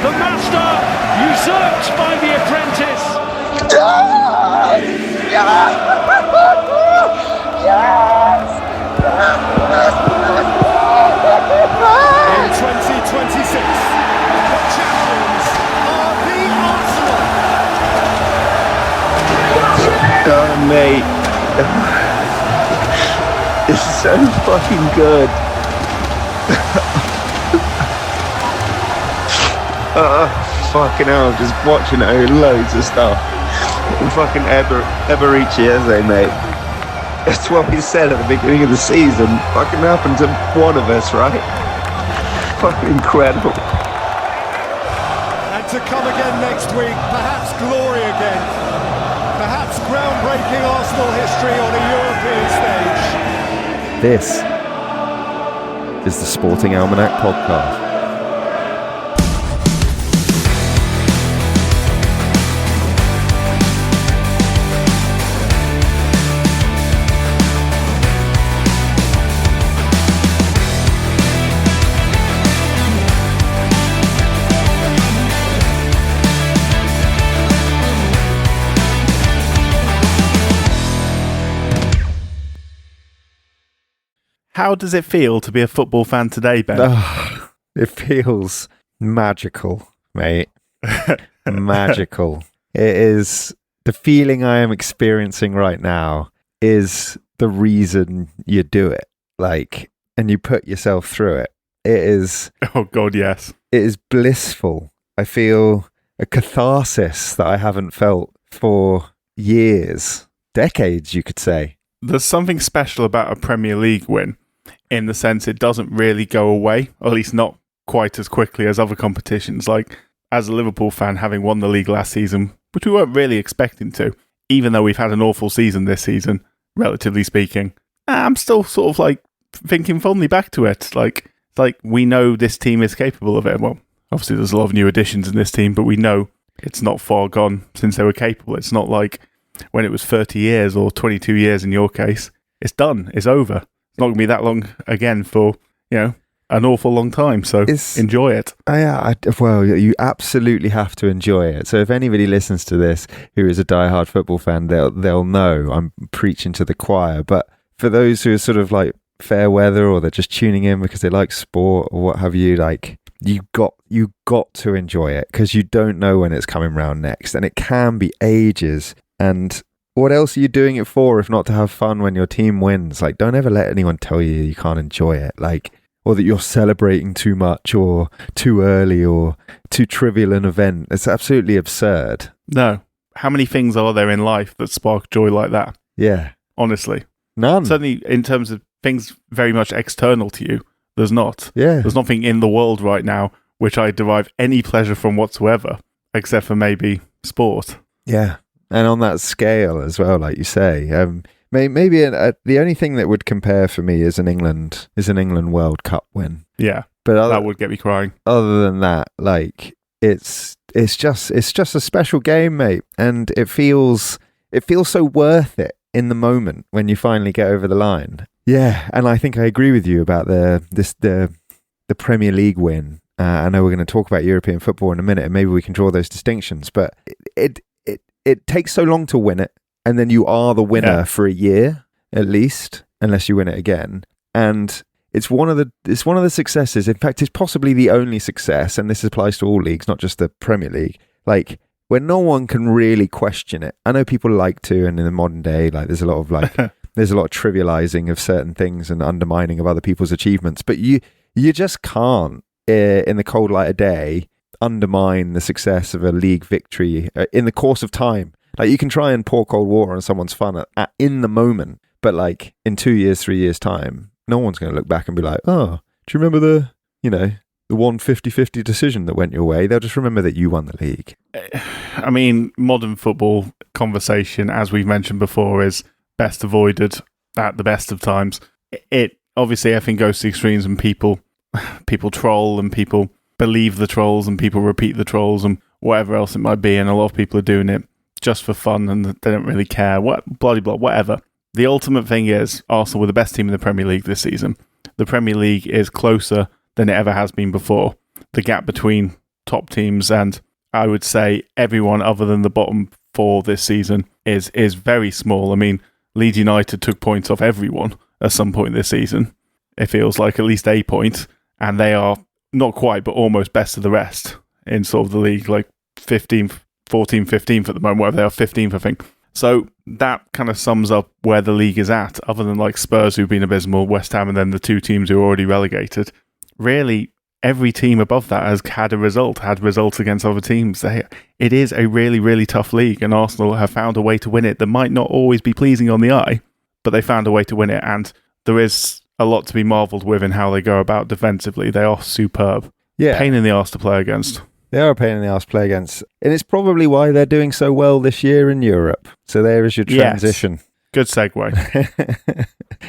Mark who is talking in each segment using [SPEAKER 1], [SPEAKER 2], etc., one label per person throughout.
[SPEAKER 1] The master usurped by the apprentice.
[SPEAKER 2] In 2026, the champions are the Arsenal.
[SPEAKER 3] Oh, mate. It's so fucking good. Fucking hell, just watching it, loads of stuff. Fucking Eberichieze, mate. That's what we said at the beginning of the season. Fucking happened to one of us, right? Fucking incredible.
[SPEAKER 2] And to come again next week, perhaps glory again. Perhaps groundbreaking Arsenal history on a European stage.
[SPEAKER 4] This is the Sporting Almanac Podcast.
[SPEAKER 5] How does it feel to be a football fan today, Ben?
[SPEAKER 4] Oh, it feels magical, mate. Magical. It is the feeling I am experiencing right now is the reason you do it. Like, and you put yourself through it. It is.
[SPEAKER 5] Oh, God, yes.
[SPEAKER 4] It is blissful. I feel a catharsis that I haven't felt for years, decades, you could say.
[SPEAKER 5] There's something special about a Premier League win in the sense it doesn't really go away, or at least not quite as quickly as other competitions. Like, as a Liverpool fan, having won the league last season, which we weren't really expecting to, even though we've had an awful season this season, relatively speaking, I'm still sort of like thinking fondly back to it. Like we know this team is capable of it. Well, obviously there's a lot of new additions in this team, but we know it's not far gone since they were capable. It's not like when it was 30 years or 22 years in your case. It's done. It's over. It's not going to be that long again for, an awful long time. So enjoy it.
[SPEAKER 4] Well, you absolutely have to enjoy it. So if anybody listens to this who is a diehard football fan, they'll know I'm preaching to the choir. But for those who are sort of like fair weather, or they're just tuning in because they like sport or what have you, like you got to enjoy it, because you don't know when it's coming round next, and it can be ages. And what else are you doing it for if not to have fun when your team wins? Like, don't ever let anyone tell you can't enjoy it, like, or that you're celebrating too much or too early or too trivial an event. It's absolutely absurd.
[SPEAKER 5] No. How many things are there in life that spark joy like that?
[SPEAKER 4] Yeah.
[SPEAKER 5] Honestly.
[SPEAKER 4] None.
[SPEAKER 5] Certainly in terms of things very much external to you, there's not.
[SPEAKER 4] Yeah.
[SPEAKER 5] There's nothing in the world right now which I derive any pleasure from whatsoever, except for maybe sport.
[SPEAKER 4] Yeah. And on that scale as well, like you say, maybe the only thing that would compare for me is an England World Cup win.
[SPEAKER 5] Yeah,
[SPEAKER 4] but
[SPEAKER 5] that would get me crying.
[SPEAKER 4] Other than that, like it's just a special game, mate, and it feels so worth it in the moment when you finally get over the line. Yeah, and I think I agree with you about the Premier League win. I know we're going to talk about European football in a minute, and maybe we can draw those distinctions, but it takes so long to win it, and then you are the winner for a year at least, unless you win it again. And it's one of the successes. In fact, it's possibly the only success, and this applies to all leagues, not just the Premier League. Like, when no one can really question it. I know people like to, and in the modern day, like there's a lot of trivializing of certain things and undermining of other people's achievements. But you just can't, in the cold light of day, undermine the success of a league victory in the course of time. Like, you can try and pour cold water on someone's fun in the moment, but like in 2 years, 3 years time, no one's going to look back and be like, oh, do you remember the 150-50 decision that went your way? They'll just remember that you won the league.
[SPEAKER 5] I mean, modern football conversation, as we've mentioned before, is best avoided at the best of times. It obviously, I think, goes to extremes, and people troll, and people believe the trolls, and people repeat the trolls, and whatever else it might be, and a lot of people are doing it just for fun, and they don't really care, bloody blah, whatever. The ultimate thing is, Arsenal were the best team in the Premier League this season. The Premier League is closer than it ever has been before. The gap between top teams, and I would say everyone other than the bottom 4 this season is very small. I mean, Leeds United took points off everyone at some point this season. It feels like at least a point, and they are not quite, but almost best of the rest in sort of the league, like 15th, 14th, 15th at the moment, whatever they are, 15th, I think. So that kind of sums up where the league is at, other than like Spurs, who've been abysmal, West Ham, and then the 2 teams who are already relegated. Really, every team above that has had results against other teams. It is a really, really tough league, and Arsenal have found a way to win it that might not always be pleasing on the eye, but they found a way to win it, and there is a lot to be marvelled with in how they go about defensively. They are superb.
[SPEAKER 4] Yeah.
[SPEAKER 5] Pain in the arse to play against.
[SPEAKER 4] They are a pain in the arse to play against. And it's probably why they're doing so well this year in Europe. So there is your transition.
[SPEAKER 5] Yes. Good segue.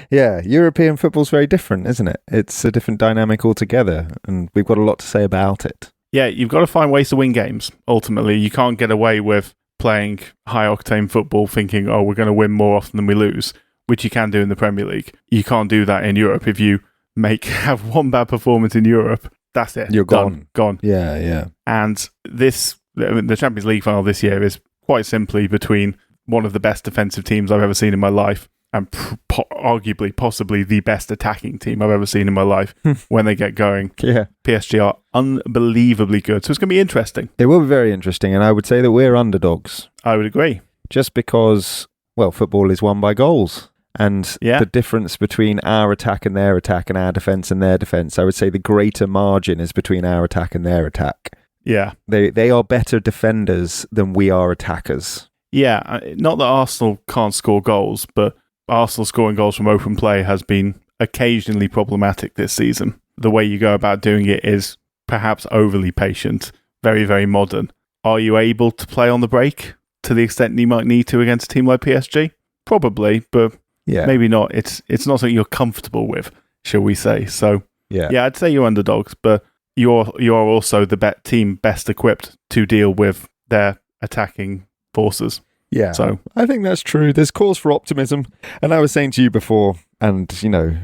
[SPEAKER 4] Yeah, European football's very different, isn't it? It's a different dynamic altogether, and we've got a lot to say about it.
[SPEAKER 5] Yeah, you've got to find ways to win games, ultimately. You can't get away with playing high-octane football thinking, oh, we're going to win more often than we lose, which you can do in the Premier League. You can't do that in Europe. If you have one bad performance in Europe, that's it.
[SPEAKER 4] You're gone.
[SPEAKER 5] Gone.
[SPEAKER 4] Yeah.
[SPEAKER 5] And the Champions League final this year is quite simply between one of the best defensive teams I've ever seen in my life and arguably, possibly the best attacking team I've ever seen in my life when they get going.
[SPEAKER 4] Yeah.
[SPEAKER 5] PSG are unbelievably good. So it's going to be interesting.
[SPEAKER 4] It will be very interesting, and I would say that we're underdogs.
[SPEAKER 5] I would agree.
[SPEAKER 4] Just because, well, football is won by goals. And the difference between our attack and their attack and our defence and their defence, I would say the greater margin is between our attack and their attack.
[SPEAKER 5] Yeah.
[SPEAKER 4] They are better defenders than we are attackers.
[SPEAKER 5] Yeah, not that Arsenal can't score goals, but Arsenal scoring goals from open play has been occasionally problematic this season. The way you go about doing it is perhaps overly patient, very, very modern. Are you able to play on the break to the extent you might need to against a team like PSG? Probably, but maybe not. It's not something you're comfortable with, shall we say. So, yeah, I'd say you're underdogs, but you're also the team best equipped to deal with their attacking forces.
[SPEAKER 4] Yeah,
[SPEAKER 5] so
[SPEAKER 4] I think that's true. There's cause for optimism. And I was saying to you before, and,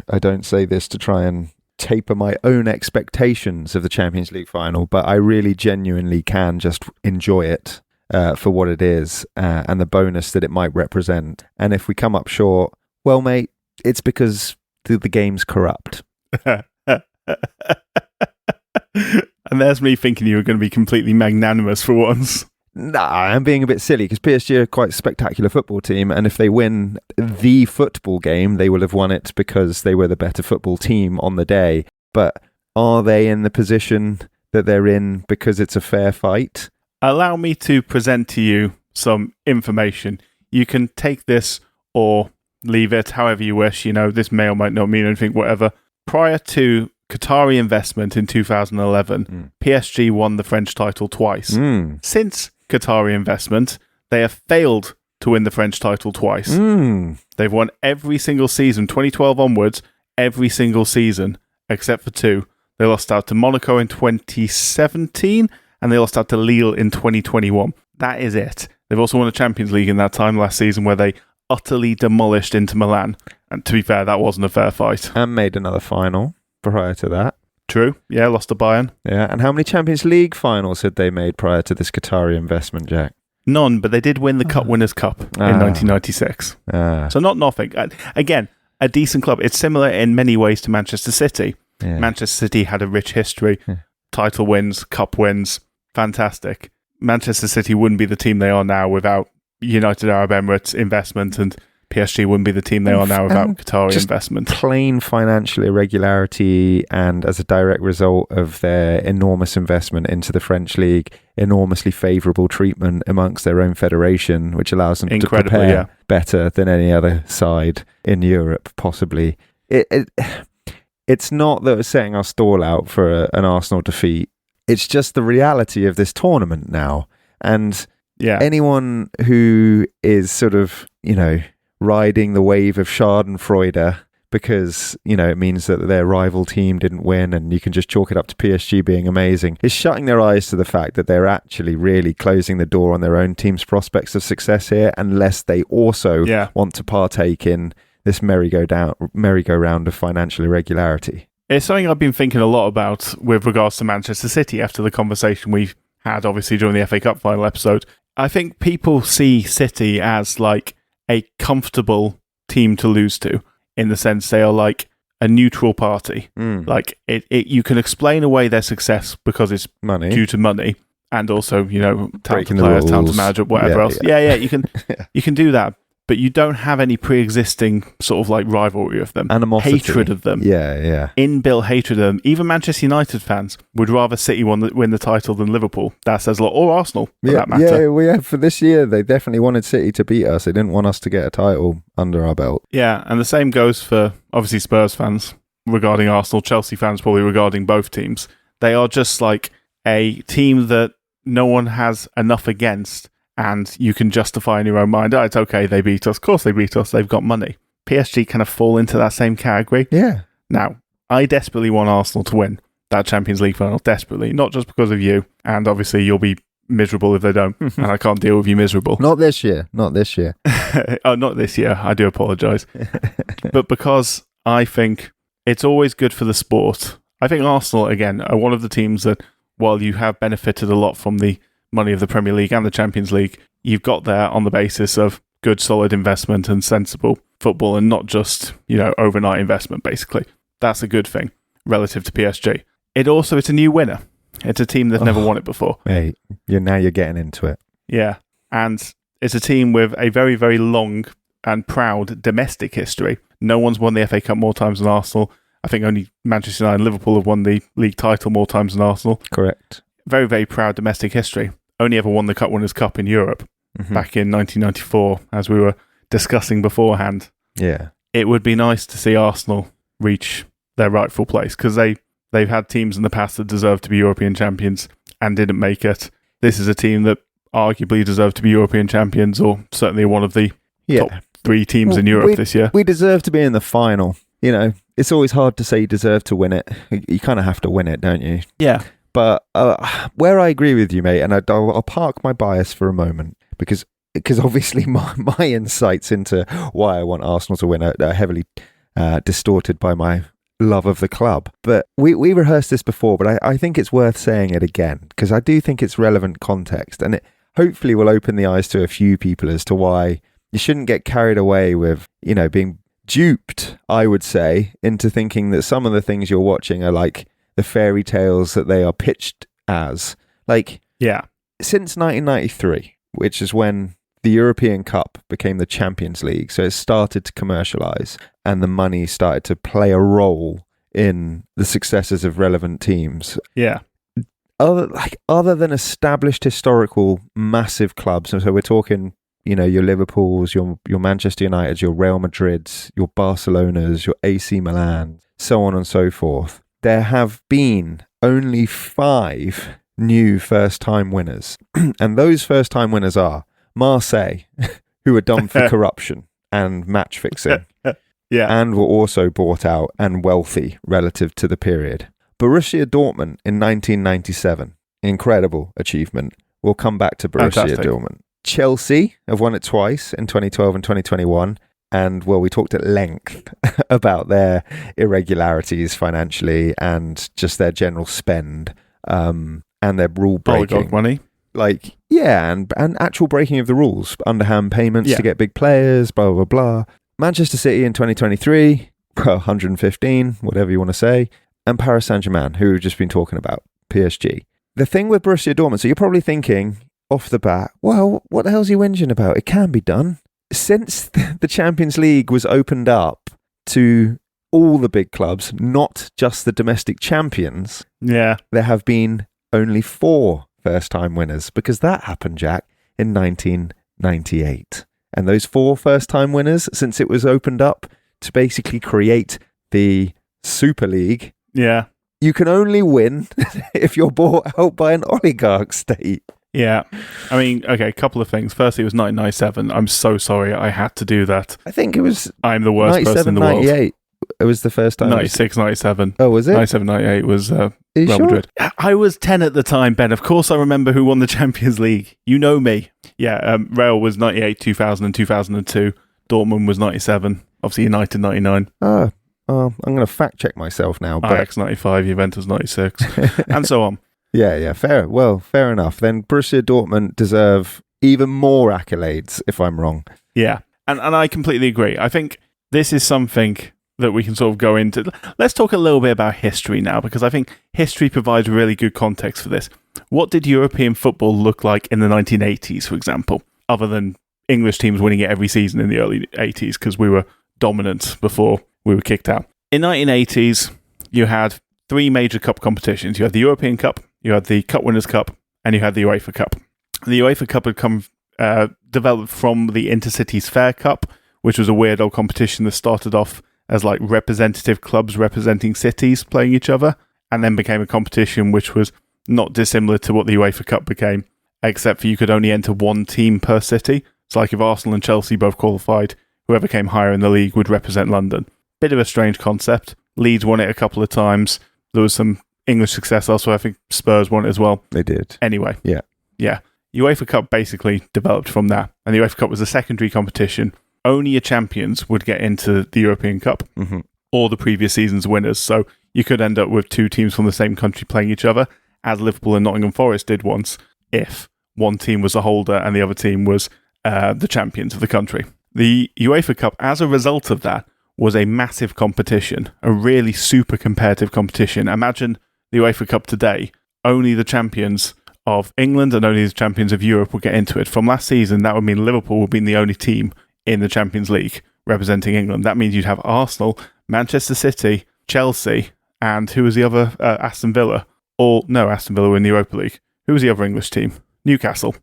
[SPEAKER 4] I don't say this to try and taper my own expectations of the Champions League final, but I really genuinely can just enjoy it for what it is and the bonus that it might represent. And if we come up short, well, mate, it's because the game's corrupt.
[SPEAKER 5] And there's me thinking you were going to be completely magnanimous for once.
[SPEAKER 4] Nah, I'm being a bit silly because PSG are quite a spectacular football team, and if they win the football game, they will have won it because they were the better football team on the day. But are they in the position that they're in because it's a fair fight?
[SPEAKER 5] Allow me to present to you some information. You can take this or leave it however you wish. This may or might not mean anything, whatever. Prior to Qatari investment in 2011, PSG won the French title twice. Since Qatari investment, they have failed to win the French title twice. They've won every single season, 2012 onwards, every single season, except for 2. They lost out to Monaco in 2017, and they lost out to Lille in 2021. That is it. They've also won a Champions League in that time last season where they utterly demolished Inter Milan. And to be fair, that wasn't a fair fight.
[SPEAKER 4] And made another final prior to that.
[SPEAKER 5] True. Yeah, lost to Bayern.
[SPEAKER 4] Yeah, and how many Champions League finals had they made prior to this Qatari investment, Jack?
[SPEAKER 5] None, but they did win the Cup Winners' Cup in 1996. So not nothing. Again, a decent club. It's similar in many ways to Manchester City. Yeah. Manchester City had a rich history. Title wins, Cup wins. Fantastic. Manchester City wouldn't be the team they are now without United Arab Emirates investment, and PSG wouldn't be the team they are now without Qatari investment. Plain
[SPEAKER 4] financial irregularity, and as a direct result of their enormous investment into the French league, enormously favourable treatment amongst their own federation, which allows them to prepare better than any other side in Europe, possibly. It's not that we're setting our stall out for an Arsenal defeat. It's just the reality of this tournament now. And anyone who is sort of, riding the wave of Schadenfreude because, it means that their rival team didn't win and you can just chalk it up to PSG being amazing, is shutting their eyes to the fact that they're actually really closing the door on their own team's prospects of success here unless they also want to partake in this merry-go-round of financial irregularity.
[SPEAKER 5] It's something I've been thinking a lot about with regards to Manchester City after the conversation we've had, obviously, during the FA Cup final episode. I think people see City as like a comfortable team to lose to, in the sense they are like a neutral party. Like you can explain away their success because it's
[SPEAKER 4] Money.
[SPEAKER 5] due to money, and also, you know, talented
[SPEAKER 4] Breaking the
[SPEAKER 5] players, talented
[SPEAKER 4] rules.
[SPEAKER 5] manager, whatever
[SPEAKER 4] Yeah,
[SPEAKER 5] else.
[SPEAKER 4] yeah.
[SPEAKER 5] Yeah, you can you can do that, but you don't have any pre-existing sort of like rivalry of them,
[SPEAKER 4] Animosity.
[SPEAKER 5] hatred of them.
[SPEAKER 4] Yeah.
[SPEAKER 5] Inbuilt hatred of them. Even Manchester United fans would rather City win the title than Liverpool. That says a lot. Or Arsenal, for that matter.
[SPEAKER 4] Yeah, for this year, they definitely wanted City to beat us. They didn't want us to get a title under our belt.
[SPEAKER 5] Yeah, and the same goes for, obviously, Spurs fans regarding Arsenal, Chelsea fans probably regarding both teams. They are just like a team that no one has enough against, and you can justify in your own mind, it's okay, they beat us. Of course they beat us, they've got money. PSG kind of fall into that same category.
[SPEAKER 4] Yeah.
[SPEAKER 5] Now, I desperately want Arsenal to win that Champions League final, desperately, not just because of you, and obviously you'll be miserable if they don't, and I can't deal with you miserable.
[SPEAKER 4] Not this year.
[SPEAKER 5] Oh, not this year, I do apologise. But because I think it's always good for the sport. I think Arsenal, again, are one of the teams that, while you have benefited a lot from the money of the Premier League and the Champions League, you've got there on the basis of good, solid investment and sensible football, and not just, you know, overnight investment, basically. That's a good thing relative to PSG. It's a new winner. It's a team that's never won it before.
[SPEAKER 4] Hey, you're getting into it.
[SPEAKER 5] Yeah. And it's a team with a very, very long and proud domestic history. No one's won the FA Cup more times than Arsenal. I think only Manchester United and Liverpool have won the league title more times than Arsenal.
[SPEAKER 4] Correct.
[SPEAKER 5] Very, very proud domestic history. Only ever won the Cup Winners' Cup in Europe back in 1994, as we were discussing beforehand.
[SPEAKER 4] Yeah.
[SPEAKER 5] It would be nice to see Arsenal reach their rightful place, because they've had teams in the past that deserved to be European champions and didn't make it. This is a team that arguably deserved to be European champions, or certainly one of the top 3 teams in Europe this year.
[SPEAKER 4] We deserve to be in the final. You know, it's always hard to say you deserve to win it. You kind of have to win it, don't you?
[SPEAKER 5] Yeah.
[SPEAKER 4] But where I agree with you, mate, and I'll park my bias for a moment, because obviously my insights into why I want Arsenal to win are heavily distorted by my love of the club. But we rehearsed this before, but I think it's worth saying it again, because I do think it's relevant context, and it hopefully will open the eyes to a few people as to why you shouldn't get carried away with, you know, being duped, I would say, into thinking that some of the things you're watching are like the fairy tales that they are pitched as. Like,
[SPEAKER 5] yeah,
[SPEAKER 4] since 1993, which is when the European Cup became the Champions League, so it started to commercialise and the money started to play a role in the successes of relevant teams.
[SPEAKER 5] Yeah.
[SPEAKER 4] Other than established historical massive clubs, and so we're talking, you know, your Liverpools, your Manchester Uniteds, your Real Madrids, your Barcelonas, your AC Milan, so on and so forth, there have been only 5 new first-time winners. And those first-time winners are Marseille, who were done for corruption and match fixing, and were also bought out and wealthy relative to the period. Borussia Dortmund in 1997, incredible achievement. We'll come back to Borussia
[SPEAKER 5] Fantastic.
[SPEAKER 4] Dortmund. Chelsea have won it twice in 2012 and 2021. And, well, we talked at length about their irregularities financially and just their general spend and their rule breaking.
[SPEAKER 5] Oligarch money.
[SPEAKER 4] Like, yeah, and actual breaking of the rules, underhand payments to get big players, blah, blah, blah. Manchester City in 2023, 115, whatever you want to say. And Paris Saint-Germain, who we've just been talking about, PSG. The thing with Borussia Dortmund, so you're probably thinking off the bat, well, what the hell's he whinging about? It can be done. Since the Champions League was opened up to all the big clubs, not just the domestic champions, there have been only 4 first-time winners, because that happened, Jack, in 1998. And those 4 first-time winners, since it was opened up to basically create the Super League, you can only win if you're bought out by an oligarch state.
[SPEAKER 5] Yeah. I mean, okay, a couple of things. Firstly, it was 1997. I'm so sorry I had to do that.
[SPEAKER 4] I think it was
[SPEAKER 5] I'm the worst person in the world.
[SPEAKER 4] 98. It was the first time.
[SPEAKER 5] 96, 97.
[SPEAKER 4] Oh, was it?
[SPEAKER 5] 97, 98 was Real
[SPEAKER 4] sure?
[SPEAKER 5] Madrid. I was 10 at the time, Ben. Of course I remember who won the Champions League. You know me. Yeah, Real was 98, 2000 and 2002. Dortmund was 97. Obviously United 99.
[SPEAKER 4] Oh, I'm going to fact check myself now. But
[SPEAKER 5] Ajax 95, Juventus 96, and so on.
[SPEAKER 4] Yeah, fair. Well, fair enough. Then Borussia Dortmund deserve even more accolades, if I'm wrong.
[SPEAKER 5] Yeah, and I completely agree. I think this is something that we can sort of go into. Let's talk a little bit about history now, because I think history provides really good context for this. What did European football look like in the 1980s, for example, other than English teams winning it every season in the early 80s, because we were dominant before we were kicked out? In the 1980s, you had 3 major cup competitions. You had the European Cup, you had the Cup Winners' Cup, and you had the UEFA Cup. The UEFA Cup had developed from the Intercities Fair Cup, which was a weird old competition that started off as like representative clubs representing cities playing each other, and then became a competition which was not dissimilar to what the UEFA Cup became, except for you could only enter 1 team per city. It's like if Arsenal and Chelsea both qualified, whoever came higher in the league would represent London. Bit of a strange concept. Leeds won it a couple of times. There was some English success elsewhere. I think Spurs won it as well.
[SPEAKER 4] They did.
[SPEAKER 5] Anyway.
[SPEAKER 4] Yeah.
[SPEAKER 5] UEFA Cup basically developed from that. And the UEFA Cup was a secondary competition. Only your champions would get into the European Cup, or the previous season's winners. So you could end up with 2 teams from the same country playing each other, as Liverpool and Nottingham Forest did once, if one team was the holder and the other team was the champions of the country. The UEFA Cup, as a result of that, was a massive competition, a really super competitive competition. Imagine the UEFA Cup today, only the champions of England and only the champions of Europe will get into it. From last season, that would mean Liverpool would be the only team in the Champions League representing England. That means you'd have Arsenal, Manchester City, Chelsea, and who was the other? Aston Villa. Aston Villa were in the Europa League. Who was the other English team? Newcastle.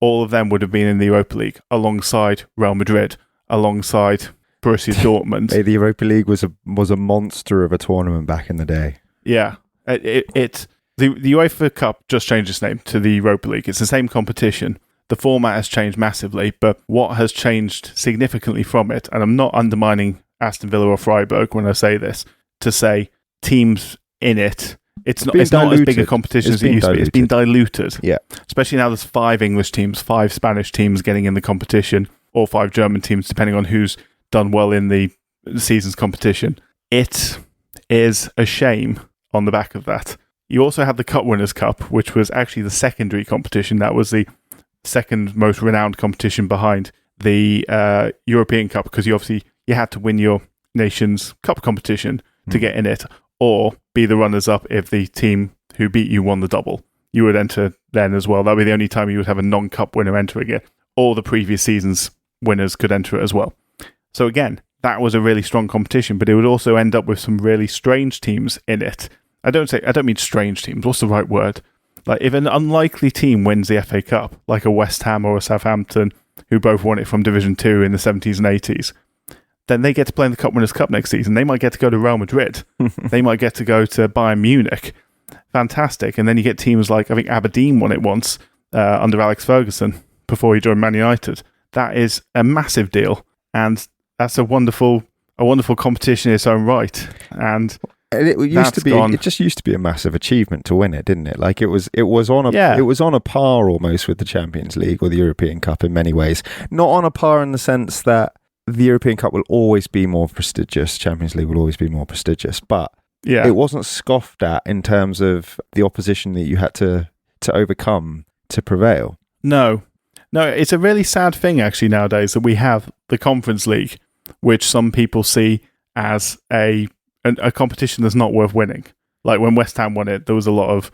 [SPEAKER 5] All of them would have been in the Europa League alongside Real Madrid, alongside Borussia Dortmund.
[SPEAKER 4] The Europa League was a monster of a tournament back in the day.
[SPEAKER 5] Yeah. The UEFA Cup just changed its name to the Europa League. It's the same competition. The format has changed massively, but what has changed significantly from it, and I'm not undermining Aston Villa or Freiburg when I say this, to say teams in it, it's not as big a competition as it used to be. It's been diluted.
[SPEAKER 4] Yeah.
[SPEAKER 5] Especially now there's 5 English teams, 5 Spanish teams getting in the competition, or 5 German teams, depending on who's done well in the season's competition. It is a shame on the back of that. You also had the Cup Winners' Cup, which was actually the secondary competition. That was the second most renowned competition behind the European Cup, because you had to win your nation's cup competition to get in it, or be the runners-up if the team who beat you won the double. You would enter then as well. That would be the only time you would have a non-cup winner entering it, or the previous season's winners could enter it as well. So again, that was a really strong competition, but it would also end up with some really strange teams in it. I don't mean strange teams. What's the right word? Like if an unlikely team wins the FA Cup, like a West Ham or a Southampton, who both won it from Division 2 in the 70s and 80s, then they get to play in the Cup Winners' Cup next season. They might get to go to Real Madrid. They might get to go to Bayern Munich. Fantastic. And then you get teams like, I think Aberdeen won it once under Alex Ferguson before he joined Man United. That is a massive deal. And that's a wonderful competition in its own right. And
[SPEAKER 4] it just used to be a massive achievement to win it, didn't it? Like it was on a par almost with the Champions League or the European Cup in many ways. Not on a par in the sense that the European Cup will always be more prestigious, Champions League will always be more prestigious, but it wasn't scoffed at in terms of the opposition that you had to overcome to prevail. No, it's a really sad thing actually nowadays that we have the Conference League, which some people see as a competition that's not worth winning. Like when West Ham won it, there was a lot of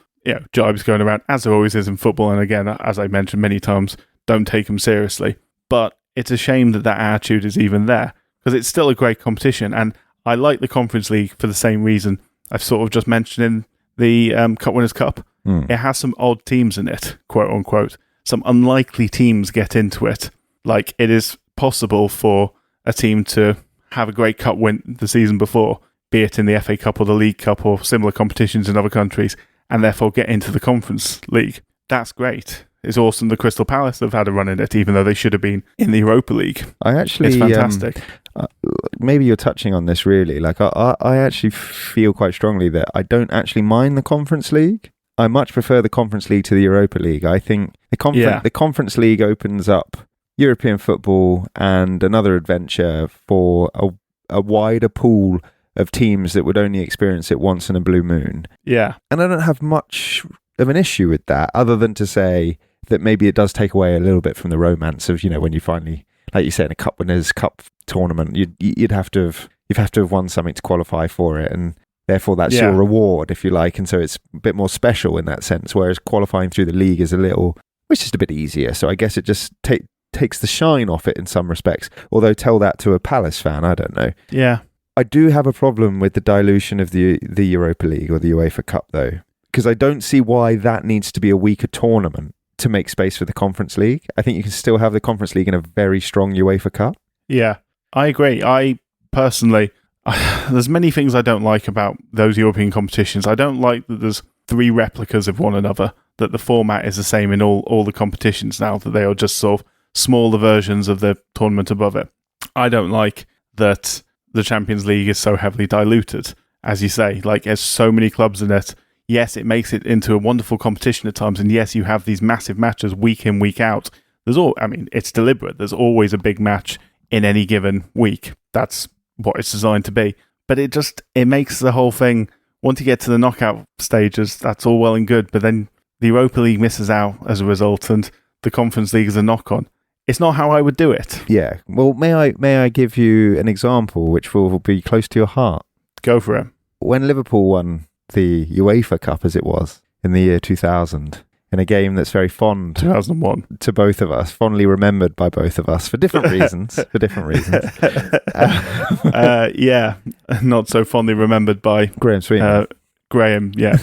[SPEAKER 4] jibes going around, as there always is in football. And again, as I mentioned many times, don't take them seriously. But it's a shame that attitude is even there, because it's still a great competition. And I like the Conference League for the same reason I've sort of just mentioned in the Cup Winners' Cup. It has some odd teams in it, quote unquote. Some unlikely teams get into it. Like it is possible for a team to have a great cup win the season before, be it in the FA Cup or the League Cup or similar competitions in other countries, and therefore get into the Conference League. That's great. It's awesome the Crystal Palace have had a run in it, even though they should have been in the Europa League. It's fantastic. Maybe you're touching on this really. Like I actually feel quite strongly that I don't actually mind the Conference League. I much prefer the Conference League to the Europa League. I think the Conference League opens up European football and another adventure for a wider pool of teams that would only experience it once in a blue moon.
[SPEAKER 5] Yeah.
[SPEAKER 4] And I don't have much of an issue with that, other than to say that maybe it does take away a little bit from the romance of, when you finally, like you say, in a Cup Winners' Cup tournament, you'd have to have won something to qualify for it, and therefore that's your reward, if you like, and so it's a bit more special in that sense, whereas qualifying through the league is just a bit easier, so I guess it just takes the shine off it in some respects, although tell that to a Palace fan, I don't know.
[SPEAKER 5] Yeah.
[SPEAKER 4] I do have a problem with the dilution of the Europa League or the UEFA Cup, though, because I don't see why that needs to be a weaker tournament to make space for the Conference League. I think you can still have the Conference League in a very strong UEFA Cup.
[SPEAKER 5] Yeah, I agree. I personally, there's many things I don't like about those European competitions. I don't like that there's 3 replicas of one another, that the format is the same in all the competitions now, that they are just sort of smaller versions of the tournament above it. I don't like that the Champions League is so heavily diluted, as you say, like there's so many clubs in it. Yes, it makes it into a wonderful competition at times, and yes, you have these massive matches week in, week out. It's deliberate. There's always a big match in any given week. That's what it's designed to be. But it makes the whole thing, once you get to the knockout stages, that's all well and good, but then the Europa League misses out as a result, and the Conference League is a knock-on. It's not how I would do it.
[SPEAKER 4] Yeah. Well, may I give you an example which will be close to your heart?
[SPEAKER 5] Go for it.
[SPEAKER 4] When Liverpool won the UEFA Cup, as it was, in the year 2000, in a game that's very fond
[SPEAKER 5] 2001
[SPEAKER 4] to both of us, fondly remembered by both of us for different reasons.
[SPEAKER 5] Yeah, not so fondly remembered by
[SPEAKER 4] Graham Sweeney.
[SPEAKER 5] Graham, yeah.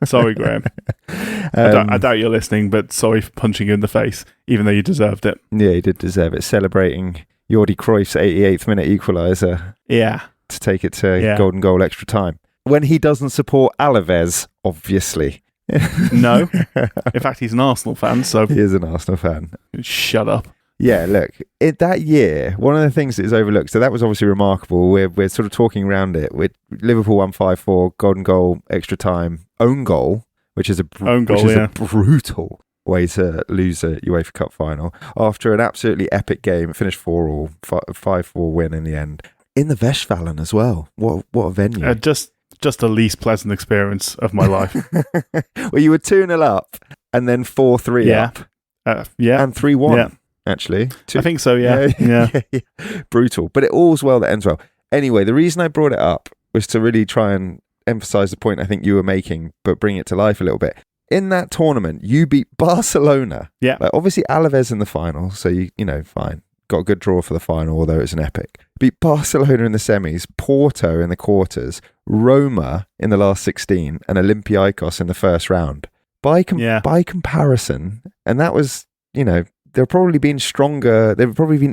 [SPEAKER 5] Sorry, Graham. I doubt you're listening, but sorry for punching you in the face, even though you deserved it.
[SPEAKER 4] Yeah, you did deserve it. Celebrating Jordi Cruyff's 88th minute equaliser.
[SPEAKER 5] Yeah.
[SPEAKER 4] To take it to golden goal extra time. When he doesn't support Alaves, obviously.
[SPEAKER 5] No. In fact, he's an Arsenal fan, so...
[SPEAKER 4] He is an Arsenal fan.
[SPEAKER 5] Shut up.
[SPEAKER 4] Yeah, look, that year, one of the things that is overlooked, so that was obviously remarkable. We're sort of talking around it. Liverpool won 5-4, golden goal, extra time, own goal, which is a brutal way to lose a UEFA Cup final. After an absolutely epic game, it finished 4-4, 5-4 win in the end. In the Westfalen as well. What a venue.
[SPEAKER 5] Just the least pleasant experience of my life.
[SPEAKER 4] Well, you were 2-0 up and then 4-3 up. And 3-1.
[SPEAKER 5] Yeah.
[SPEAKER 4] Actually.
[SPEAKER 5] I think so, yeah.
[SPEAKER 4] Brutal. But it all's well that ends well. Anyway, the reason I brought it up was to really try and emphasize the point I think you were making, but bring it to life a little bit. In that tournament, you beat Barcelona.
[SPEAKER 5] Yeah.
[SPEAKER 4] Like, obviously, Alaves in the final, so you know, fine. Got a good draw for the final, although it's an epic. Beat Barcelona in the semis, Porto in the quarters, Roma in the last 16, and Olympiacos in the first round. By comparison, and that was, there have probably been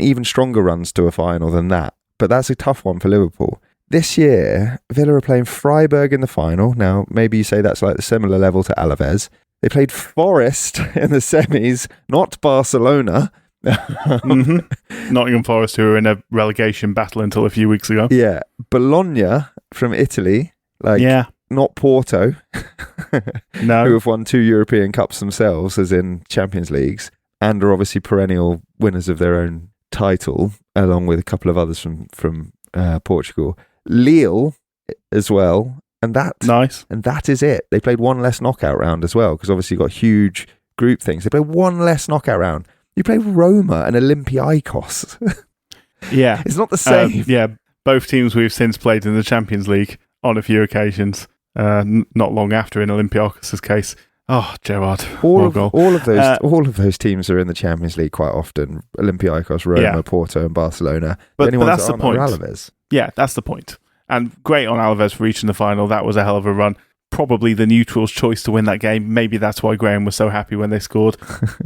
[SPEAKER 4] even stronger runs to a final than that. But that's a tough one for Liverpool. This year, Villa are playing Freiburg in the final. Now, maybe you say that's like the similar level to Alaves. They played Forest in the semis, not Barcelona.
[SPEAKER 5] Mm-hmm. Nottingham Forest, who were in a relegation battle until a few weeks ago.
[SPEAKER 4] Yeah. Bologna from Italy. Not Porto.
[SPEAKER 5] No.
[SPEAKER 4] Who have won 2 European Cups themselves, as in Champions Leagues, and are obviously perennial winners of their own title, along with a couple of others from Portugal. Lille as well. And that is it. They played one less knockout round as well, because obviously you've got huge group things. They played one less knockout round. You play Roma and Olympiacos.
[SPEAKER 5] Yeah.
[SPEAKER 4] It's not the same.
[SPEAKER 5] Both teams we've since played in the Champions League on a few occasions, not long after in Olympiacos' case. Oh, Gerrard.
[SPEAKER 4] All of those teams are in the Champions League quite often. Olympiacos, Roma, Porto and Barcelona.
[SPEAKER 5] But that's the point.
[SPEAKER 4] Alaves.
[SPEAKER 5] Yeah, that's the point. And great on Alaves for reaching the final. That was a hell of a run. Probably the neutral's choice to win that game. Maybe that's why Graham was so happy when they scored.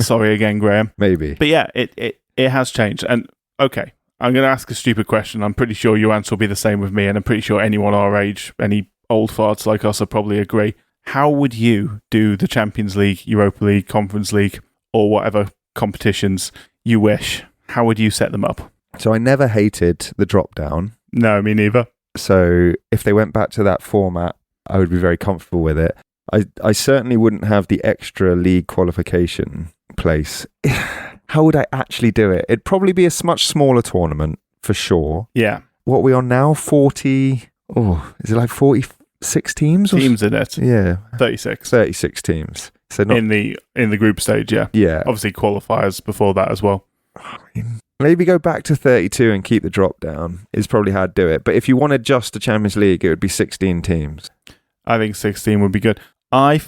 [SPEAKER 5] Sorry again, Graham.
[SPEAKER 4] Maybe.
[SPEAKER 5] But yeah, it has changed. And okay, I'm going to ask a stupid question. I'm pretty sure your answer will be the same with me, and I'm pretty sure anyone our age, any old farts like us, will probably agree. How would you do the Champions League, Europa League, Conference League, or whatever competitions you wish? How would you set them up?
[SPEAKER 4] So I never hated the drop down.
[SPEAKER 5] No, me neither.
[SPEAKER 4] So if they went back to that format, I would be very comfortable with it. I certainly wouldn't have the extra league qualification place. How would I actually do it? It'd probably be a much smaller tournament, for sure.
[SPEAKER 5] Yeah.
[SPEAKER 4] What are we on now? 40 Oh, is it like 46 teams?
[SPEAKER 5] Teams in it.
[SPEAKER 4] Yeah.
[SPEAKER 5] 36.
[SPEAKER 4] 36 teams. So not,
[SPEAKER 5] in the group stage, yeah.
[SPEAKER 4] Yeah.
[SPEAKER 5] Obviously qualifiers before that as well.
[SPEAKER 4] Maybe go back to 32 and keep the drop down is probably how I'd do it. But if you wanted just the Champions League, it would be 16 teams.
[SPEAKER 5] I think 16 would be good. I'd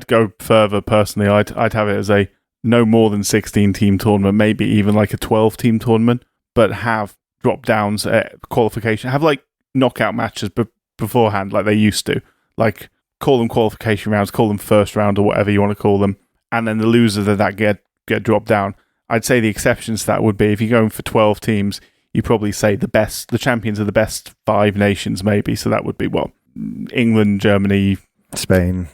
[SPEAKER 5] go further personally. I'd have it as a no more than 16 team tournament, maybe even like a 12 team tournament, but have drop downs at qualification. Have like knockout matches beforehand, like they used to. Like call them qualification rounds, call them first round or whatever you want to call them, and then the losers of that get dropped down. I'd say the exceptions to that would be if you're going for 12 teams, you probably say the champions of the best 5 nations, maybe. So that would be England, Germany,
[SPEAKER 4] Spain,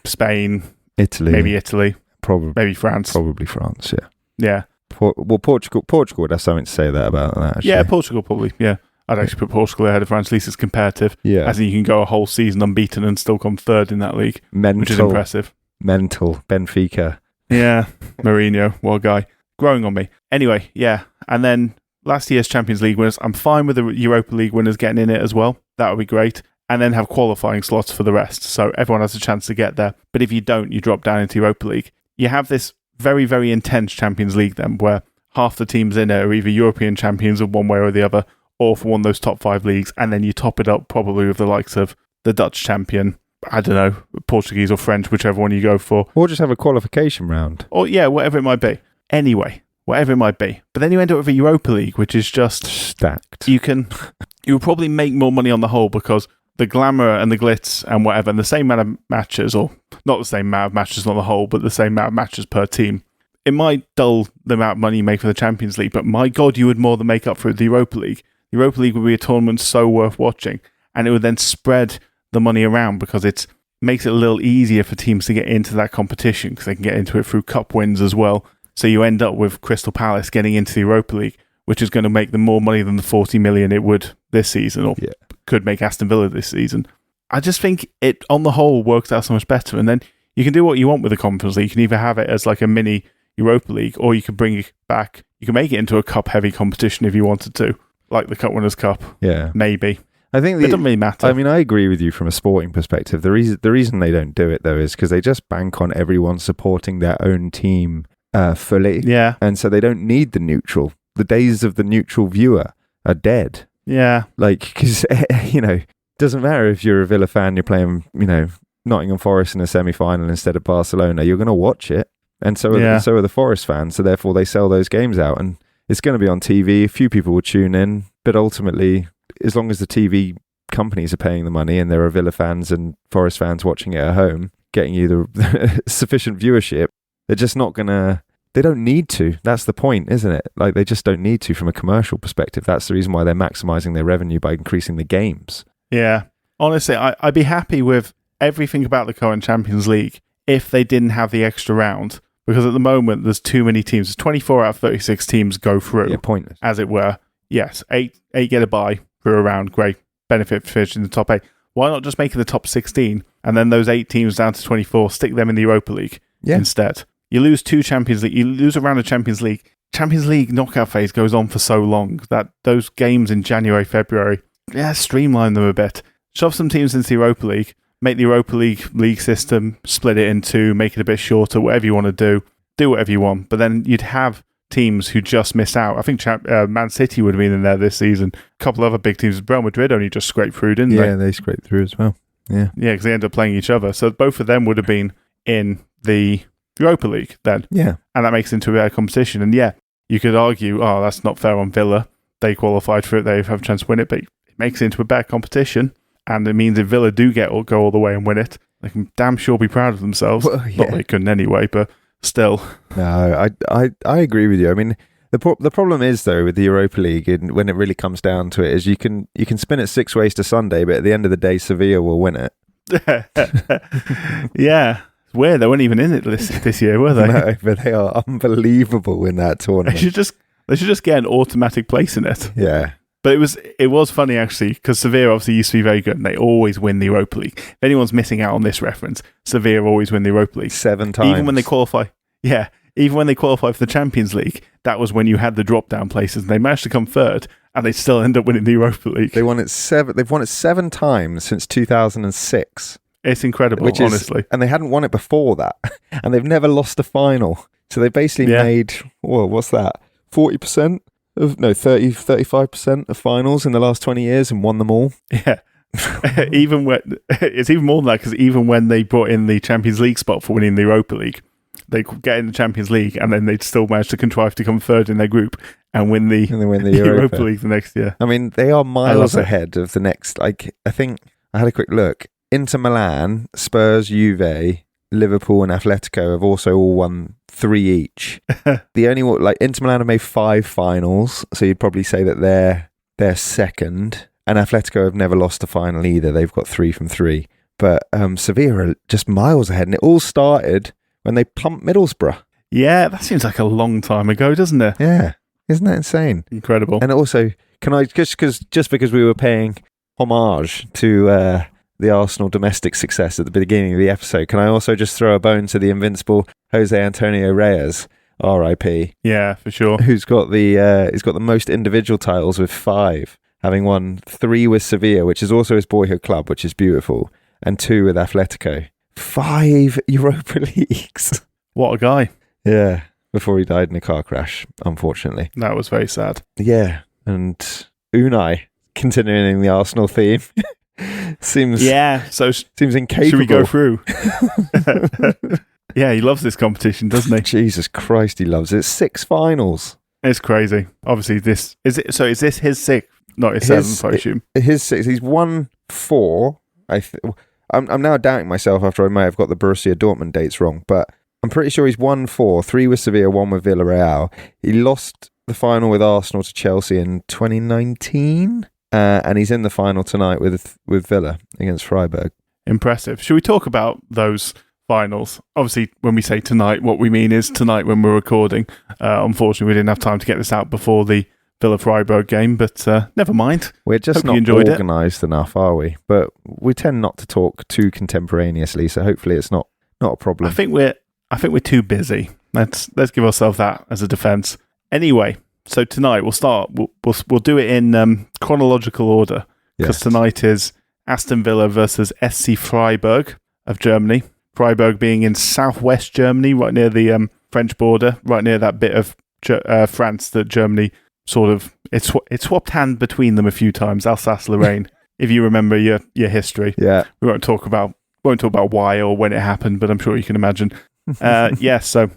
[SPEAKER 5] Italy, maybe Italy,
[SPEAKER 4] probably
[SPEAKER 5] maybe France,
[SPEAKER 4] yeah.
[SPEAKER 5] Yeah.
[SPEAKER 4] Portugal would have something to say about that. Actually.
[SPEAKER 5] Yeah, Portugal probably. Yeah, I'd actually put Portugal ahead of France. At least it's comparative.
[SPEAKER 4] Yeah,
[SPEAKER 5] as in you can go a whole season unbeaten and still come third in that league, which is impressive.
[SPEAKER 4] Mental Benfica.
[SPEAKER 5] Yeah, Mourinho, what a guy. Growing on me. Anyway, yeah, and then last year's Champions League winners. I'm fine with the Europa League winners getting in it as well. That would be great. And then have qualifying slots for the rest, so everyone has a chance to get there. But if you don't, you drop down into Europa League. You have this very, very intense Champions League then, where half the teams in it are either European champions of one way or the other, or for one of those top 5 leagues, and then you top it up probably with the likes of the Dutch champion, I don't know, Portuguese or French, whichever one you go for.
[SPEAKER 4] Or just have a qualification round.
[SPEAKER 5] Or yeah, whatever it might be. Anyway, whatever it might be. But then you end up with a Europa League, which is just
[SPEAKER 4] stacked.
[SPEAKER 5] You will probably make more money on the whole because the glamour and the glitz and whatever, and the same amount of matches, or not the same amount of matches on the whole, but the same amount of matches per team. It might dull the amount of money you make for the Champions League, but my God, you would more than make up for it with the Europa League. The Europa League would be a tournament so worth watching, and it would then spread the money around because it makes it a little easier for teams to get into that competition because they can get into it through cup wins as well. So you end up with Crystal Palace getting into the Europa League, which is going to make them more money than the 40 million it would this season, or could make Aston Villa this season. I just think it, on the whole, works out so much better. And then you can do what you want with the Conference League. You can either have it as like a mini Europa League, or you can bring it back. You can make it into a cup-heavy competition if you wanted to, like the Cup Winners' Cup. Yeah, maybe.
[SPEAKER 4] I think
[SPEAKER 5] it doesn't really matter.
[SPEAKER 4] I mean, I agree with you from a sporting perspective. The reason they don't do it though is because they just bank on everyone supporting their own team fully.
[SPEAKER 5] Yeah,
[SPEAKER 4] and so they don't need the neutral. The days of the neutral viewer are dead.
[SPEAKER 5] Yeah,
[SPEAKER 4] like because doesn't matter if you're a Villa fan, you're playing Nottingham Forest in a semi-final instead of Barcelona. You're going to watch it, and so are the Forest fans. So therefore, they sell those games out, and it's going to be on TV. A few people will tune in, but ultimately, as long as the TV companies are paying the money and there are Villa fans and Forest fans watching it at home, getting you the sufficient viewership, they're just not going to... They don't need to. That's the point, isn't it? Like, they just don't need to from a commercial perspective. That's the reason why they're maximising their revenue by increasing the games.
[SPEAKER 5] Yeah. Honestly, I'd be happy with everything about the current Champions League if they didn't have the extra round. Because at the moment, there's too many teams. There's 24 out of 36 teams go through.
[SPEAKER 4] Yeah, pointless.
[SPEAKER 5] As it were. Yes, 8 get a bye through a round. Great. Benefit for finishing in the top 8. Why not just make it the top 16 and then those 8 teams down to 24, stick them in the Europa League instead? You lose 2 Champions League. You lose a round of Champions League. Champions League knockout phase goes on for so long that those games in January, February, streamline them a bit. Shove some teams into the Europa League. Make the Europa League system, split it in 2, make it a bit shorter, whatever you want to do. Do whatever you want. But then you'd have teams who just miss out. I think Man City would have been in there this season. A couple other big teams. Real Madrid only just scraped through, didn't they?
[SPEAKER 4] Yeah, they scraped through as well. Yeah,
[SPEAKER 5] because they ended up playing each other. So both of them would have been in the Europa League then.
[SPEAKER 4] Yeah.
[SPEAKER 5] And that makes it into a better competition. And you could argue, that's not fair on Villa. They qualified for it. They have a chance to win it. But it makes it into a better competition. And it means if Villa do go all the way and win it, they can damn sure be proud of themselves.
[SPEAKER 4] Well, yeah.
[SPEAKER 5] Not they couldn't anyway, but still.
[SPEAKER 4] No, I agree with you. I mean, the problem is though with the Europa League, and when it really comes down to it, is you can spin it 6 ways to Sunday, but at the end of the day, Sevilla will win it.
[SPEAKER 5] Yeah, it's weird. They weren't even in it this year, were they?
[SPEAKER 4] No, but they are unbelievable in that tournament.
[SPEAKER 5] They should just get an automatic place in it.
[SPEAKER 4] Yeah.
[SPEAKER 5] But it was funny actually because Sevilla obviously used to be very good and they always win the Europa League. If anyone's missing out on this reference, Sevilla always win the Europa League
[SPEAKER 4] 7 times.
[SPEAKER 5] even when they qualify. Yeah, even when they qualified for the Champions League, that was when you had the drop-down places, and they managed to come third, and they still end up winning the Europa League.
[SPEAKER 4] They've won it 7 times since 2006.
[SPEAKER 5] It's incredible, honestly.
[SPEAKER 4] And they hadn't won it before that, and they've never lost a final. So they basically made, what's that, 40%? 35% of finals in the last 20 years and won them all.
[SPEAKER 5] Yeah. It's even more than that, because even when they brought in the Champions League spot for winning the Europa League, they get in the Champions League and then they'd still manage to contrive to come third in their group and win the Europa League the next year.
[SPEAKER 4] I mean, they are miles ahead of the next. Like, I think I had a quick look. Inter Milan, Spurs, Juve, Liverpool, and Atletico have also all won 3 each. The only one, like Inter Milan have made 5 finals, so you'd probably say that they're second. And Atletico have never lost a final either. They've got 3 from 3. But Sevilla are just miles ahead, and it all started when they pumped Middlesbrough.
[SPEAKER 5] Yeah, that seems like a long time ago, doesn't it?
[SPEAKER 4] Yeah, isn't that insane?
[SPEAKER 5] Incredible.
[SPEAKER 4] And also, can I just because we were paying homage to the Arsenal domestic success at the beginning of the episode, can I also just throw a bone to the invincible Jose Antonio Reyes, R.I.P.
[SPEAKER 5] Yeah, for sure.
[SPEAKER 4] Who's got the most individual titles with 5, having won 3 with Sevilla, which is also his boyhood club, which is beautiful, and 2 with Atletico. 5 Europa Leagues.
[SPEAKER 5] What a guy.
[SPEAKER 4] Yeah, before he died in a car crash, unfortunately.
[SPEAKER 5] That was very sad.
[SPEAKER 4] Yeah, and Unai, continuing the Arsenal theme, seems incapable.
[SPEAKER 5] Should we go through? Yeah, he loves this competition, doesn't he?
[SPEAKER 4] Jesus Christ, he loves it. 6 finals.
[SPEAKER 5] It's crazy. Obviously, is this his 6th? Not his 7th, I assume.
[SPEAKER 4] His 6th. He's won 4. I'm now doubting myself after I may have got the Borussia Dortmund dates wrong, but I'm pretty sure he's won 4, 3 with Sevilla, 1 with Villarreal. He lost the final with Arsenal to Chelsea in 2019, and he's in the final tonight with Villa against Freiburg.
[SPEAKER 5] Impressive. Should we talk about those finals? Obviously, when we say tonight, what we mean is tonight when we're recording. Unfortunately, we didn't have time to get this out before the Villa-Freiburg game, but never mind.
[SPEAKER 4] We're just not organised enough, are we? But we tend not to talk too contemporaneously, so hopefully it's not a problem.
[SPEAKER 5] I think we're too busy. Let's give ourselves that as a defence. Anyway, so tonight we'll start. We'll do it in chronological order, because tonight is Aston Villa versus SC Freiburg of Germany. Freiburg being in southwest Germany, right near the French border, right near that bit of France that Germany sort of it swapped hand between them a few times. Alsace-Lorraine, if you remember your history.
[SPEAKER 4] Yeah,
[SPEAKER 5] we won't talk about why or when it happened, but I'm sure you can imagine. So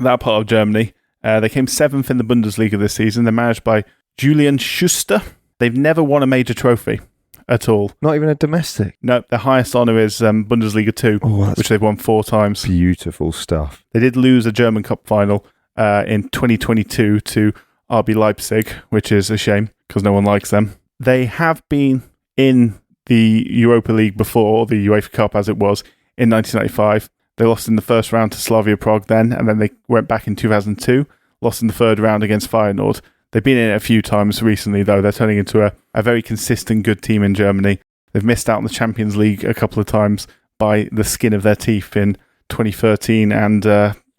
[SPEAKER 5] that part of Germany, they came 7th in the Bundesliga this season. They're managed by Julian Schuster. They've never won a major trophy at all.
[SPEAKER 4] Not even a domestic?
[SPEAKER 5] No, their highest honour is Bundesliga 2, which they've won 4 times.
[SPEAKER 4] Beautiful stuff.
[SPEAKER 5] They did lose a German Cup final in 2022 to RB Leipzig, which is a shame because no one likes them. They have been in the Europa League before, the UEFA Cup as it was, in 1995. They lost in the first round to Slavia Prague then, and then they went back in 2002, lost in the third round against Feyenoord. They've been in it a few times recently, though. They're turning into a very consistent, good team in Germany. They've missed out on the Champions League a couple of times by the skin of their teeth in 2013 and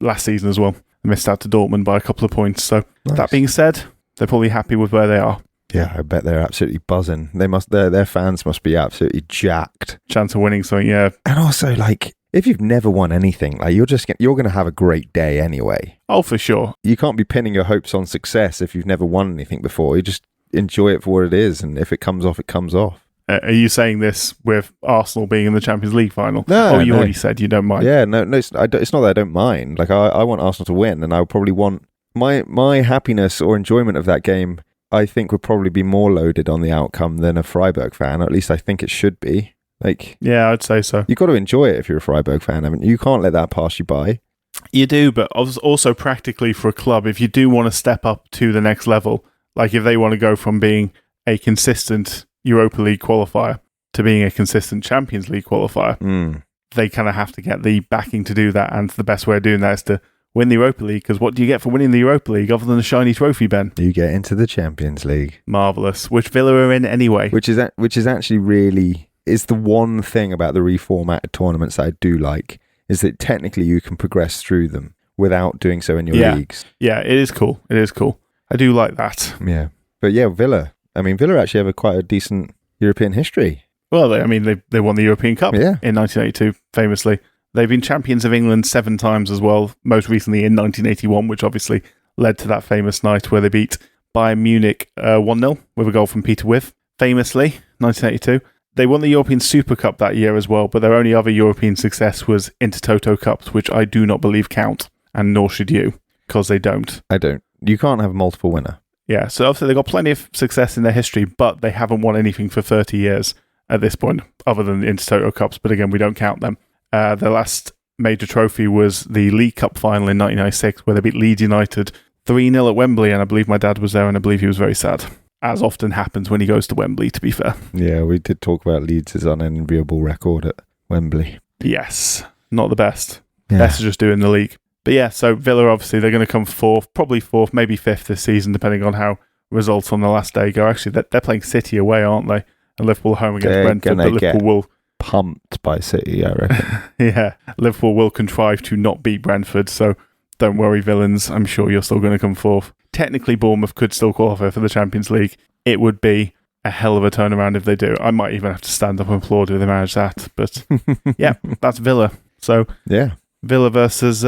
[SPEAKER 5] last season as well. They missed out to Dortmund by a couple of points. So That being said, they're probably happy with where they are.
[SPEAKER 4] Yeah, I bet they're absolutely buzzing. Their fans must be absolutely jacked.
[SPEAKER 5] Chance of winning something, yeah.
[SPEAKER 4] And also, like, if you've never won anything, like you're going to have a great day anyway.
[SPEAKER 5] Oh, for sure.
[SPEAKER 4] You can't be pinning your hopes on success if you've never won anything before. You just enjoy it for what it is, and if it comes off, it comes off.
[SPEAKER 5] Are you saying this with Arsenal being in the Champions League final?
[SPEAKER 4] No,
[SPEAKER 5] you already said you don't mind.
[SPEAKER 4] Yeah, no, it's not that I don't mind. Like I want Arsenal to win, and I would probably want my happiness or enjoyment of that game. I think would probably be more loaded on the outcome than a Freiburg fan. At least I think it should be. Like,
[SPEAKER 5] yeah, I'd say so.
[SPEAKER 4] You've got to enjoy it if you're a Freiburg fan, haven't you? You can't let that pass you by.
[SPEAKER 5] You do, but also practically for a club, if you do want to step up to the next level, like if they want to go from being a consistent Europa League qualifier to being a consistent Champions League qualifier, they kind of have to get the backing to do that, and the best way of doing that is to win the Europa League, because what do you get for winning the Europa League other than a shiny trophy, Ben?
[SPEAKER 4] You get into the Champions League.
[SPEAKER 5] Marvellous. Which Villa are in anyway.
[SPEAKER 4] Which is actually really is the one thing about the reformatted tournaments that I do like, is that technically you can progress through them. without doing so in your leagues.
[SPEAKER 5] Yeah, it is cool. It is cool. I do like that.
[SPEAKER 4] Yeah. But yeah, Villa. I mean, Villa actually have quite a decent European history.
[SPEAKER 5] Well, they won the European Cup in 1982, famously. They've been champions of England 7 times as well, most recently in 1981, which obviously led to that famous night where they beat Bayern Munich 1-0 with a goal from Peter With. Famously, 1982. They won the European Super Cup that year as well, but their only other European success was Intertoto Cups, which I do not believe count, and nor should you, because they don't.
[SPEAKER 4] I don't. You can't have a multiple winner.
[SPEAKER 5] Yeah, so obviously they've got plenty of success in their history, but they haven't won anything for 30 years at this point, other than the Intertoto Cups, but again, we don't count them. Their last major trophy was the League Cup final in 1996, where they beat Leeds United 3-0 at Wembley, and I believe my dad was there, and I believe he was very sad, as often happens when he goes to Wembley, to be fair.
[SPEAKER 4] Yeah, we did talk about Leeds' unenviable record at Wembley.
[SPEAKER 5] Yes, not the best. Yeah. Best to just do in the league. But yeah, so Villa, obviously, they're going to come probably fourth, maybe fifth this season, depending on how results on the last day go. Actually, they're playing City away, aren't they? And Liverpool home against Brentford, but Liverpool will...
[SPEAKER 4] pumped by City, I reckon.
[SPEAKER 5] Yeah, Liverpool will contrive to not beat Brentford, so don't worry, villains. I'm sure you're still going to come fourth. Technically, Bournemouth could still qualify for the Champions League. It would be a hell of a turnaround if they do. I might even have to stand up and applaud if they manage that. But yeah, that's Villa. So
[SPEAKER 4] yeah,
[SPEAKER 5] Villa versus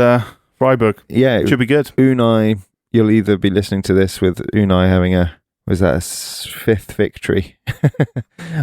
[SPEAKER 5] Freiburg.
[SPEAKER 4] Yeah,
[SPEAKER 5] it should be good.
[SPEAKER 4] Unai, you'll either be listening to this with Unai having a 5th victory,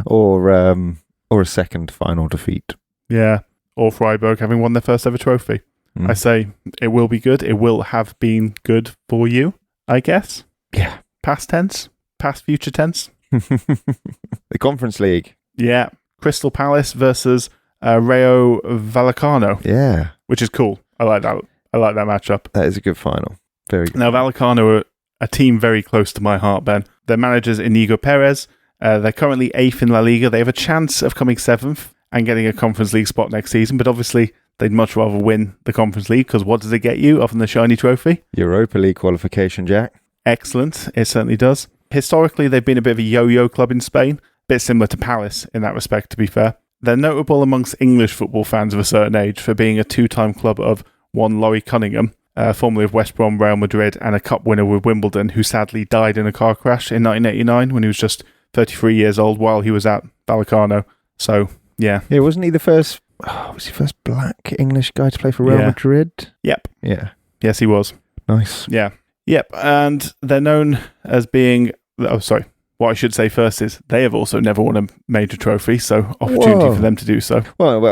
[SPEAKER 4] or a second final defeat.
[SPEAKER 5] Yeah, or Freiburg having won their first ever trophy. I say it will be good. It will have been good for you, I guess.
[SPEAKER 4] Yeah.
[SPEAKER 5] Past tense, past future tense.
[SPEAKER 4] The Conference League.
[SPEAKER 5] Yeah. Crystal Palace versus Rayo Vallecano.
[SPEAKER 4] Yeah.
[SPEAKER 5] Which is cool. I like that. I like that matchup.
[SPEAKER 4] That is a good final. Very good.
[SPEAKER 5] Now, Vallecano are a team very close to my heart, Ben. Their manager's Inigo Perez. They're currently 8th in La Liga. They have a chance of coming 7th and getting a Conference League spot next season, but obviously they'd much rather win the Conference League, because what does it get you other than the shiny trophy?
[SPEAKER 4] Europa League qualification, Jack.
[SPEAKER 5] Excellent. It certainly does. Historically, they've been a bit of a yo-yo club in Spain, a bit similar to Palace in that respect, to be fair. They're notable amongst English football fans of a certain age for being a 2-time club of one Laurie Cunningham, formerly of West Brom, Real Madrid, and a cup winner with Wimbledon, who sadly died in a car crash in 1989 when he was just 33 years old while he was at Vallecano. So, yeah.
[SPEAKER 4] Yeah, wasn't he the first... was he the first black English guy to play for Real Madrid?
[SPEAKER 5] Yep.
[SPEAKER 4] Yeah.
[SPEAKER 5] Yes, he was.
[SPEAKER 4] Nice.
[SPEAKER 5] Yeah. Yep. And they're known as being... Oh, sorry. What I should say first is they have also never won a major trophy, so opportunity for them to do so.
[SPEAKER 4] Well,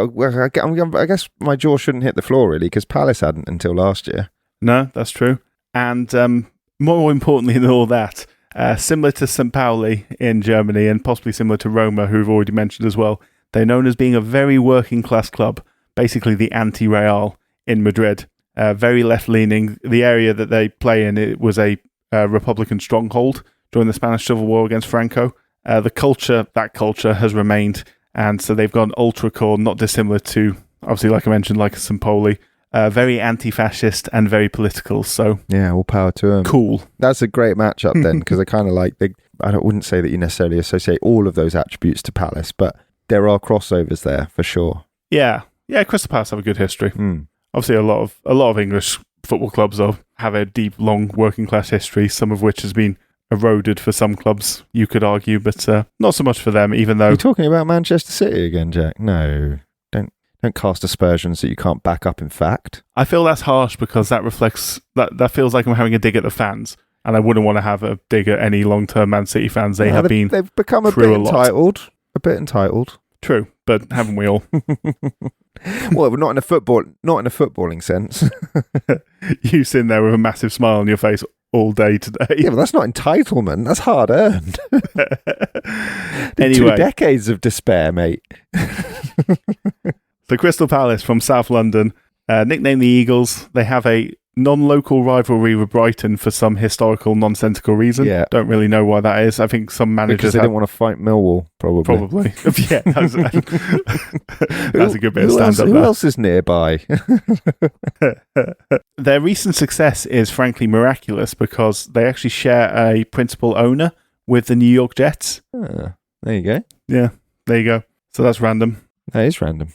[SPEAKER 4] I guess my jaw shouldn't hit the floor, really, because Palace hadn't until last year.
[SPEAKER 5] No, that's true. And more importantly than all that, similar to St. Pauli in Germany, and possibly similar to Roma, who we've already mentioned as well, they're known as being a very working-class club, basically the anti-Real in Madrid. Very left-leaning. The area that they play in, it was a Republican stronghold during the Spanish Civil War against Franco. That culture has remained, and so they've gone ultra-core, not dissimilar to, obviously, like I mentioned, like St. Pauli. Very anti-fascist and very political, so... Yeah,
[SPEAKER 4] all power to them.
[SPEAKER 5] Cool.
[SPEAKER 4] That's a great matchup then, because I kind of like... wouldn't say that you necessarily associate all of those attributes to Palace, but there are crossovers there, for sure.
[SPEAKER 5] Yeah. Yeah, Crystal Palace have a good history. Obviously, a lot of English football clubs have a deep, long working-class history, some of which has been eroded for some clubs, you could argue, but not so much for them, even though...
[SPEAKER 4] You're talking about Manchester City again, Jack? No, don't cast aspersions that you can't back up in fact.
[SPEAKER 5] I feel that's harsh, because that reflects... That feels like I'm having a dig at the fans, and I wouldn't want to have a dig at any long-term Man City fans. They've
[SPEAKER 4] become a bit entitled. A bit entitled.
[SPEAKER 5] True, but haven't we all?
[SPEAKER 4] Well, not in a footballing sense.
[SPEAKER 5] You sitting there with a massive smile on your face all day today.
[SPEAKER 4] Yeah, but that's not entitlement. That's hard earned.
[SPEAKER 5] Anyway,
[SPEAKER 4] 2 decades of despair, mate.
[SPEAKER 5] The Crystal Palace from South London, nicknamed the Eagles. They have a non-local rivalry with Brighton for some historical nonsensical reason.
[SPEAKER 4] Yeah.
[SPEAKER 5] Don't really know why that is. I think some managers...
[SPEAKER 4] Because they didn't want to fight Millwall, probably.
[SPEAKER 5] Probably. Yeah, that's a good bit of stand-up there.
[SPEAKER 4] Who else is nearby?
[SPEAKER 5] Their recent success is frankly miraculous, because they actually share a principal owner with the New York Jets.
[SPEAKER 4] There you go.
[SPEAKER 5] Yeah, there you go. So that's random.
[SPEAKER 4] That is random.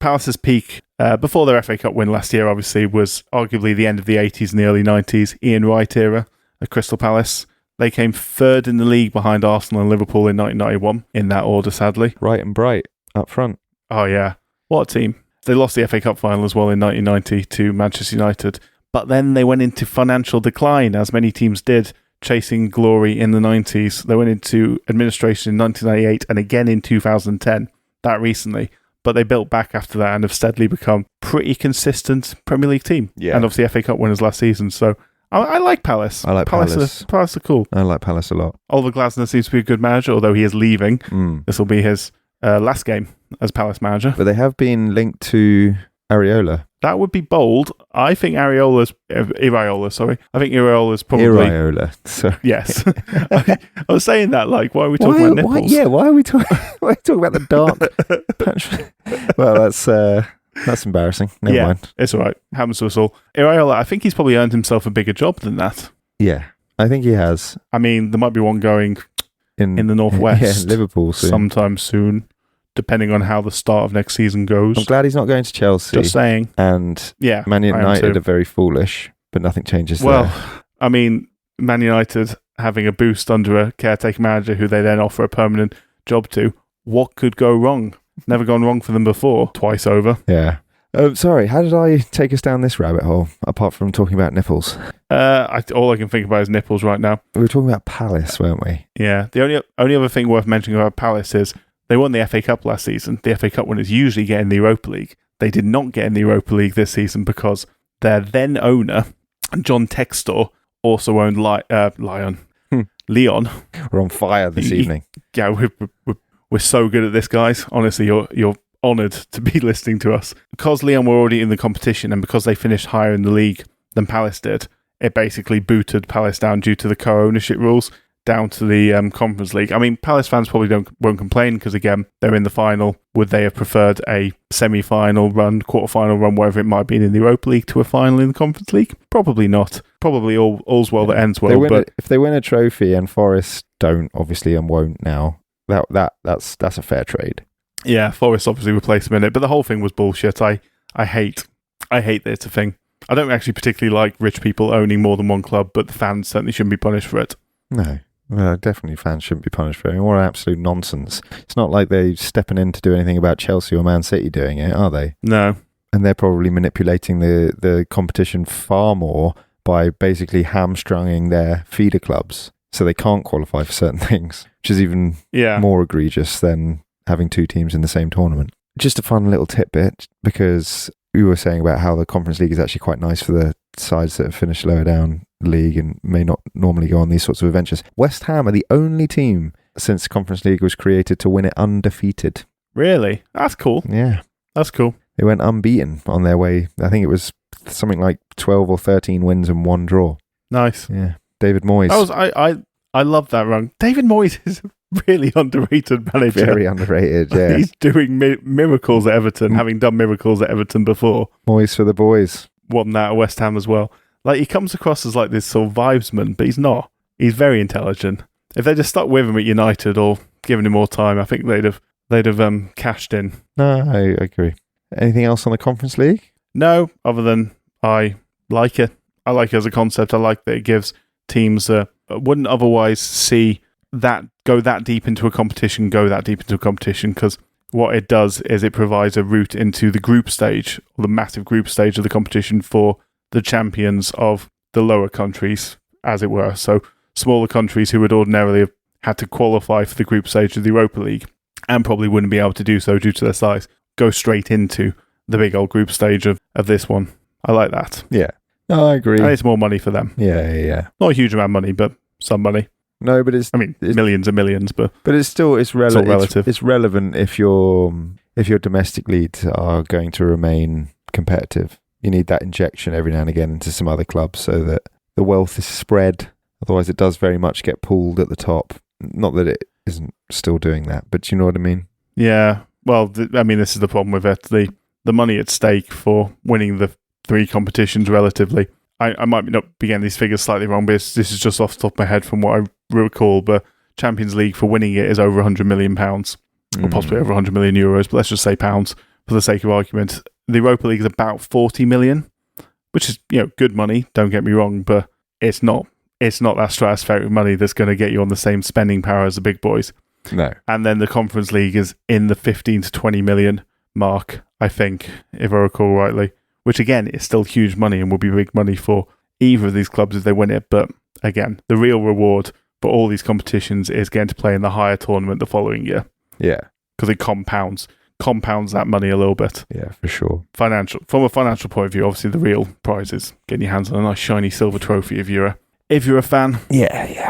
[SPEAKER 5] Palace's peak before their FA Cup win last year, obviously, was arguably the end of the 80s and the early 90s, Ian Wright era at Crystal Palace. They came third in the league behind Arsenal and Liverpool in 1991, in that order, sadly.
[SPEAKER 4] Right and bright up front.
[SPEAKER 5] Oh, yeah. What a team. They lost the FA Cup final as well in 1990 to Manchester United. But then they went into financial decline, as many teams did, chasing glory in the 90s. They went into administration in 1998 and again in 2010, that recently. But they built back after that and have steadily become pretty consistent Premier League team. Yeah. And obviously FA Cup winners last season. So I like Palace.
[SPEAKER 4] I like Palace.
[SPEAKER 5] Palace are cool.
[SPEAKER 4] I like Palace a lot.
[SPEAKER 5] Oliver Glasner seems to be a good manager, although he is leaving. This will be his last game as Palace manager.
[SPEAKER 4] But they have been linked to Areola.
[SPEAKER 5] That would be bold. I think Iraola's probably...
[SPEAKER 4] Iraola. So.
[SPEAKER 5] Yes. I was saying that, like, why are we talking about nipples?
[SPEAKER 4] Why are we talking about the dark patch? Well, that's embarrassing. Never mind.
[SPEAKER 5] It's all right. Happens to us all. Iraola, I think he's probably earned himself a bigger job than that.
[SPEAKER 4] Yeah, I think he has.
[SPEAKER 5] I mean, there might be one going in the Northwest.
[SPEAKER 4] Yeah, Liverpool soon.
[SPEAKER 5] Sometime soon, depending on how the start of next season goes.
[SPEAKER 4] I'm glad he's not going to Chelsea.
[SPEAKER 5] Just saying.
[SPEAKER 4] And
[SPEAKER 5] yeah,
[SPEAKER 4] Man United are very foolish, but nothing changes there.
[SPEAKER 5] Well, I mean, Man United having a boost under a caretaker manager who they then offer a permanent job to. What could go wrong? Never gone wrong for them before. Twice over.
[SPEAKER 4] Yeah. Sorry, how did I take us down this rabbit hole, apart from talking about nipples?
[SPEAKER 5] All I can think about is nipples right now.
[SPEAKER 4] We were talking about Palace, weren't we?
[SPEAKER 5] Yeah. The only other thing worth mentioning about Palace is they won the FA Cup last season. The FA Cup winners usually get in the Europa League. They did not get in the Europa League this season because their then owner, John Textor, also owned Leon.
[SPEAKER 4] We're on fire this evening.
[SPEAKER 5] Yeah, we're so good at this, guys. Honestly, you're honoured to be listening to us. Because Lyon were already in the competition and because they finished higher in the league than Palace did, it basically booted Palace down due to the co-ownership rules down to the Conference League. I mean, Palace fans probably won't complain because, again, they're in the final. Would they have preferred a semi-final run, quarter-final run, whatever it might be in the Europa League to a final in the Conference League? Probably not. Probably all's well that ends well.
[SPEAKER 4] If they win a trophy and Forest don't, obviously, and won't now, that's a fair trade.
[SPEAKER 5] Yeah, Forest obviously replaced them in it, but the whole thing was bullshit. I hate that it's a thing. I don't actually particularly like rich people owning more than one club, but the fans certainly shouldn't be punished for it.
[SPEAKER 4] No. Well, definitely fans shouldn't be punished for it. What absolute nonsense. It's not like they're stepping in to do anything about Chelsea or Man City doing it, are they?
[SPEAKER 5] No.
[SPEAKER 4] And they're probably manipulating the competition far more by basically hamstrunging their feeder clubs so they can't qualify for certain things, which is even more egregious than having two teams in the same tournament. Just a fun little tidbit, because we were saying about how the Conference League is actually quite nice for the sides that have finished lower down the league and may not normally go on these sorts of adventures. West Ham are the only team since the Conference League was created to win it undefeated.
[SPEAKER 5] Really? That's cool.
[SPEAKER 4] Yeah.
[SPEAKER 5] That's cool.
[SPEAKER 4] They went unbeaten on their way. I think it was something like 12 or 13 wins and 1 draw.
[SPEAKER 5] Nice.
[SPEAKER 4] Yeah. David Moyes.
[SPEAKER 5] I love that run. David Moyes is really underrated manager.
[SPEAKER 4] Very underrated, yeah.
[SPEAKER 5] He's doing miracles at Everton, having done miracles at Everton before.
[SPEAKER 4] Moyes for the boys.
[SPEAKER 5] Won that at West Ham as well. Like, he comes across as like this sort of vibesman, but he's not. He's very intelligent. If they just stuck with him at United or given him more time, I think they'd have cashed in.
[SPEAKER 4] No, I agree. Anything else on the Conference League?
[SPEAKER 5] No, other than I like it. I like it as a concept. I like that it gives teams wouldn't otherwise see that go that deep into a competition, because what it does is it provides a route into the group stage, or the massive group stage of the competition for the champions of the lower countries, as it were. So smaller countries who would ordinarily have had to qualify for the group stage of the Europa League and probably wouldn't be able to do so due to their size, go straight into the big old group stage of this one. I like that.
[SPEAKER 4] Yeah. No, I agree.
[SPEAKER 5] And it's more money for them.
[SPEAKER 4] Yeah.
[SPEAKER 5] Not a huge amount of money, but some money.
[SPEAKER 4] No, but it's
[SPEAKER 5] millions and millions, but
[SPEAKER 4] it's relative. It's relevant if your domestic leagues are going to remain competitive. You need that injection every now and again into some other clubs so that the wealth is spread. Otherwise, it does very much get pulled at the top. Not that it isn't still doing that, but you know what I mean?
[SPEAKER 5] Yeah. Well, this is the problem with it. The money at stake for winning the 3 competitions relatively. I might not be getting these figures slightly wrong, but this is just off the top of my head from what I recall. But Champions League for winning it is over £100 million, or possibly over €100 million, but let's just say pounds for the sake of argument. The Europa League is about 40 million, which is, good money, don't get me wrong, but it's not that stratospheric money that's going to get you on the same spending power as the big boys.
[SPEAKER 4] No.
[SPEAKER 5] And then the Conference League is in the 15 to 20 million mark, I think, if I recall rightly, which again is still huge money and will be big money for either of these clubs if they win it. But again, the real reward for all these competitions is getting to play in the higher tournament the following year.
[SPEAKER 4] Yeah.
[SPEAKER 5] Because it compounds that money a little bit.
[SPEAKER 4] Yeah, for sure.
[SPEAKER 5] From a financial point of view, obviously the real prize is getting your hands on a nice shiny silver trophy if you're a fan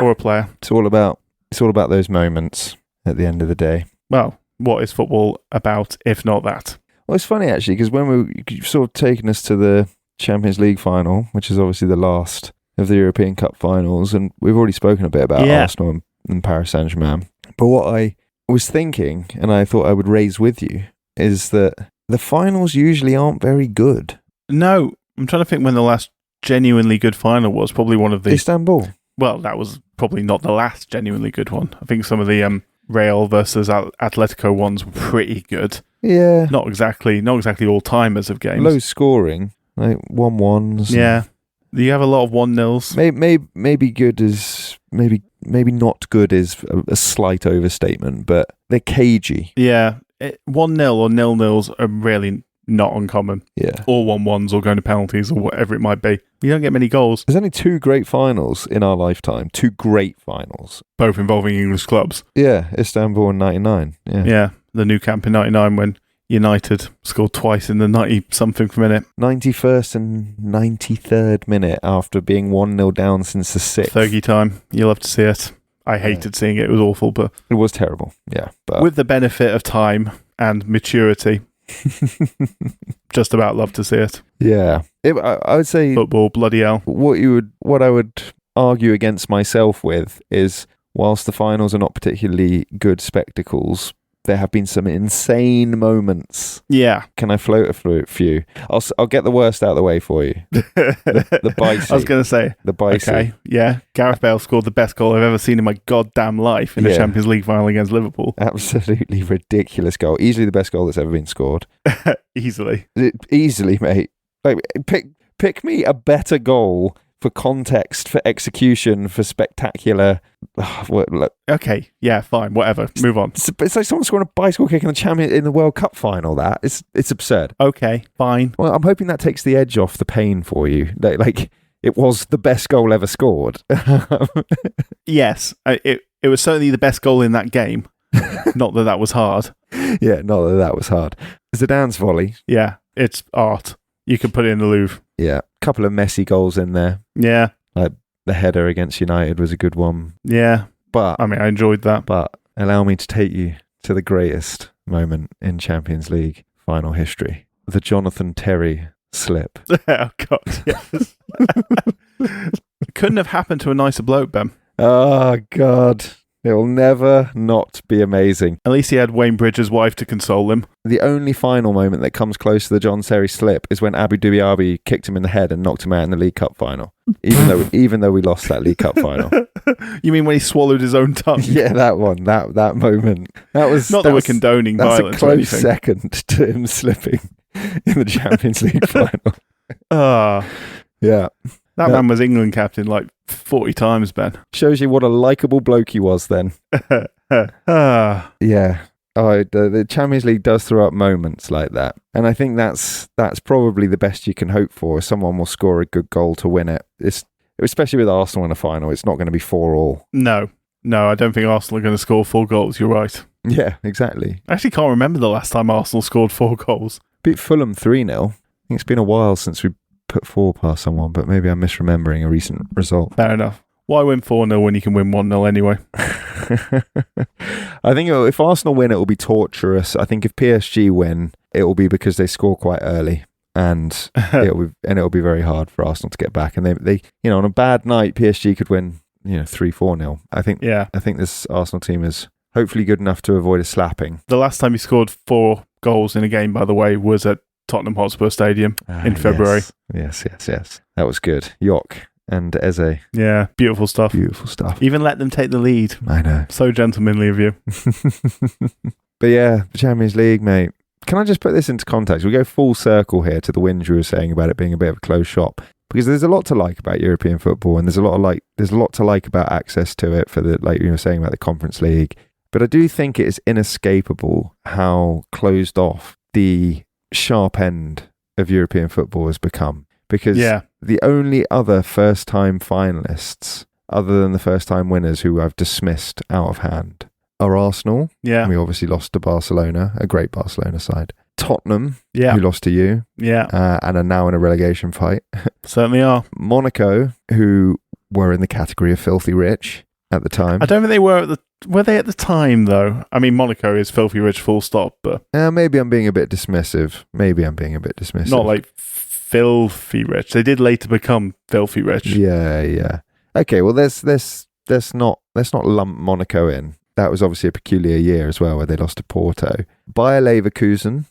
[SPEAKER 5] or a player.
[SPEAKER 4] It's all about those moments at the end of the day.
[SPEAKER 5] Well, what is football about if not that?
[SPEAKER 4] Well, it's funny actually, because when you've sort of taken us to the Champions League final, which is obviously the last of the European Cup finals, and we've already spoken a bit about Arsenal and Paris Saint-Germain. But what I was thinking, and I thought I would raise with you, is that the finals usually aren't very good.
[SPEAKER 5] No, I'm trying to think when the last genuinely good final was. Probably one of the...
[SPEAKER 4] Istanbul.
[SPEAKER 5] Well, that was probably not the last genuinely good one. I think some of the Real versus Atletico ones were pretty good.
[SPEAKER 4] Yeah.
[SPEAKER 5] Not exactly all-timers of games.
[SPEAKER 4] Low scoring, like 1-1s.
[SPEAKER 5] Yeah. You have a lot of 1-0s.
[SPEAKER 4] Maybe good is... Maybe not good is a slight overstatement, but they're cagey.
[SPEAKER 5] Yeah. 1-0 or 0-0s are really not uncommon.
[SPEAKER 4] Yeah.
[SPEAKER 5] Or 1-1s or going to penalties or whatever it might be. You don't get many goals.
[SPEAKER 4] There's only 2 great finals in our lifetime. 2 great finals.
[SPEAKER 5] Both involving English clubs.
[SPEAKER 4] Yeah, Istanbul in 99.
[SPEAKER 5] Yeah, the new camp in 99 when United scored twice in the 90-something minute.
[SPEAKER 4] 91st and 93rd minute after being 1-0 down since the 6th.
[SPEAKER 5] Fergie time. You'll have to see it. I hated seeing it. It was awful, but...
[SPEAKER 4] It was terrible, yeah. But
[SPEAKER 5] with the benefit of time and maturity... just about love to see it.
[SPEAKER 4] Yeah. I would say...
[SPEAKER 5] Football, bloody hell.
[SPEAKER 4] What I would argue against myself with is, whilst the finals are not particularly good spectacles, there have been some insane moments.
[SPEAKER 5] Yeah.
[SPEAKER 4] Can I float a few? I'll get the worst out of the way for you. The Bicey.
[SPEAKER 5] I was going to say.
[SPEAKER 4] The Bicey.
[SPEAKER 5] Okay, yeah. Gareth Bale scored the best goal I've ever seen in my goddamn life in a Champions League final against Liverpool.
[SPEAKER 4] Absolutely ridiculous goal. Easily the best goal that's ever been scored.
[SPEAKER 5] Easily.
[SPEAKER 4] Easily, mate. Like, pick me a better goal for context, for execution, for spectacular...
[SPEAKER 5] Okay, yeah, fine, whatever. Move on.
[SPEAKER 4] It's like someone scoring a bicycle kick in the World Cup final. That it's absurd.
[SPEAKER 5] Okay, fine.
[SPEAKER 4] Well, I'm hoping that takes the edge off the pain for you. Like it was the best goal ever scored.
[SPEAKER 5] Yes, it was certainly the best goal in that game. Not that was hard.
[SPEAKER 4] Yeah, not that was hard. Zidane's volley.
[SPEAKER 5] Yeah, it's art. You could put it in the Louvre.
[SPEAKER 4] Yeah, a couple of messy goals in there.
[SPEAKER 5] Yeah.
[SPEAKER 4] Like the header against United was a good one.
[SPEAKER 5] Yeah.
[SPEAKER 4] But
[SPEAKER 5] I mean, I enjoyed that.
[SPEAKER 4] But allow me to take you to the greatest moment in Champions League final history. The Jonathan Terry slip.
[SPEAKER 5] Oh, God, yes. Couldn't have happened to a nicer bloke, Ben.
[SPEAKER 4] Oh, God. It will never not be amazing.
[SPEAKER 5] At least he had Wayne Bridges' wife to console him.
[SPEAKER 4] The only final moment that comes close to the John Terry slip is when Abu Dhabi kicked him in the head and knocked him out in the League Cup final. Even though we lost that League Cup final.
[SPEAKER 5] You mean when he swallowed his own tongue?
[SPEAKER 4] Yeah, that one. That moment. That was
[SPEAKER 5] not that we're condoning violence.
[SPEAKER 4] That's a close second to him slipping in the Champions League final. Yeah.
[SPEAKER 5] That man was England captain like 40 times, Ben.
[SPEAKER 4] Shows you what a likeable bloke he was then. Yeah. Oh, the Champions League does throw up moments like that. And I think that's probably the best you can hope for. Someone will score a good goal to win it. Especially with Arsenal in a final, it's not going to be 4-4.
[SPEAKER 5] No, I don't think Arsenal are going to score 4 goals. You're right.
[SPEAKER 4] Yeah, exactly.
[SPEAKER 5] I actually can't remember the last time Arsenal scored 4 goals.
[SPEAKER 4] Beat Fulham 3-0. I think it's been a while since we put 4 past someone, but maybe I'm misremembering a recent result.
[SPEAKER 5] Fair enough. Why win 4-0 when you can win 1-0 anyway?
[SPEAKER 4] I think if Arsenal win, it will be torturous. I think if PSG win, it will be because they score quite early, and it'll be very hard for Arsenal to get back. And they on a bad night, PSG could win 3-4-0. I think this Arsenal team is hopefully good enough to avoid a slapping.
[SPEAKER 5] The last time he scored 4 goals in a game, by the way, was at Tottenham Hotspur Stadium in February.
[SPEAKER 4] Yes. That was good. Yok and Eze.
[SPEAKER 5] Yeah, beautiful stuff. Even let them take the lead.
[SPEAKER 4] I know.
[SPEAKER 5] So gentlemanly of you.
[SPEAKER 4] But yeah, the Champions League, mate. can I just put this into context? We go full circle here to the whinge you were saying about it being a bit of a closed shop, because there's a lot to like about European football, and there's a lot to like about access to it for the, like you were saying about the Conference League. But I do think it is inescapable how closed off the sharp end of European football has become. Because the only other first-time finalists, other than the first-time winners who I've dismissed out of hand, are Arsenal.
[SPEAKER 5] Yeah.
[SPEAKER 4] We obviously lost to Barcelona, a great Barcelona side. Tottenham,
[SPEAKER 5] Yeah.
[SPEAKER 4] who lost to you.
[SPEAKER 5] Yeah.
[SPEAKER 4] And are now in a relegation fight.
[SPEAKER 5] Certainly are.
[SPEAKER 4] Monaco, who were in the category of filthy rich at the time.
[SPEAKER 5] I don't think they were were they at the time, though? I mean, Monaco is filthy rich, full stop, but...
[SPEAKER 4] Maybe I'm being a bit dismissive.
[SPEAKER 5] Not like filthy rich. They did later become filthy rich.
[SPEAKER 4] Yeah. Okay, well, let's not lump Monaco in. That was obviously a peculiar year as well, where they lost to Porto. Bayer Leverkusen,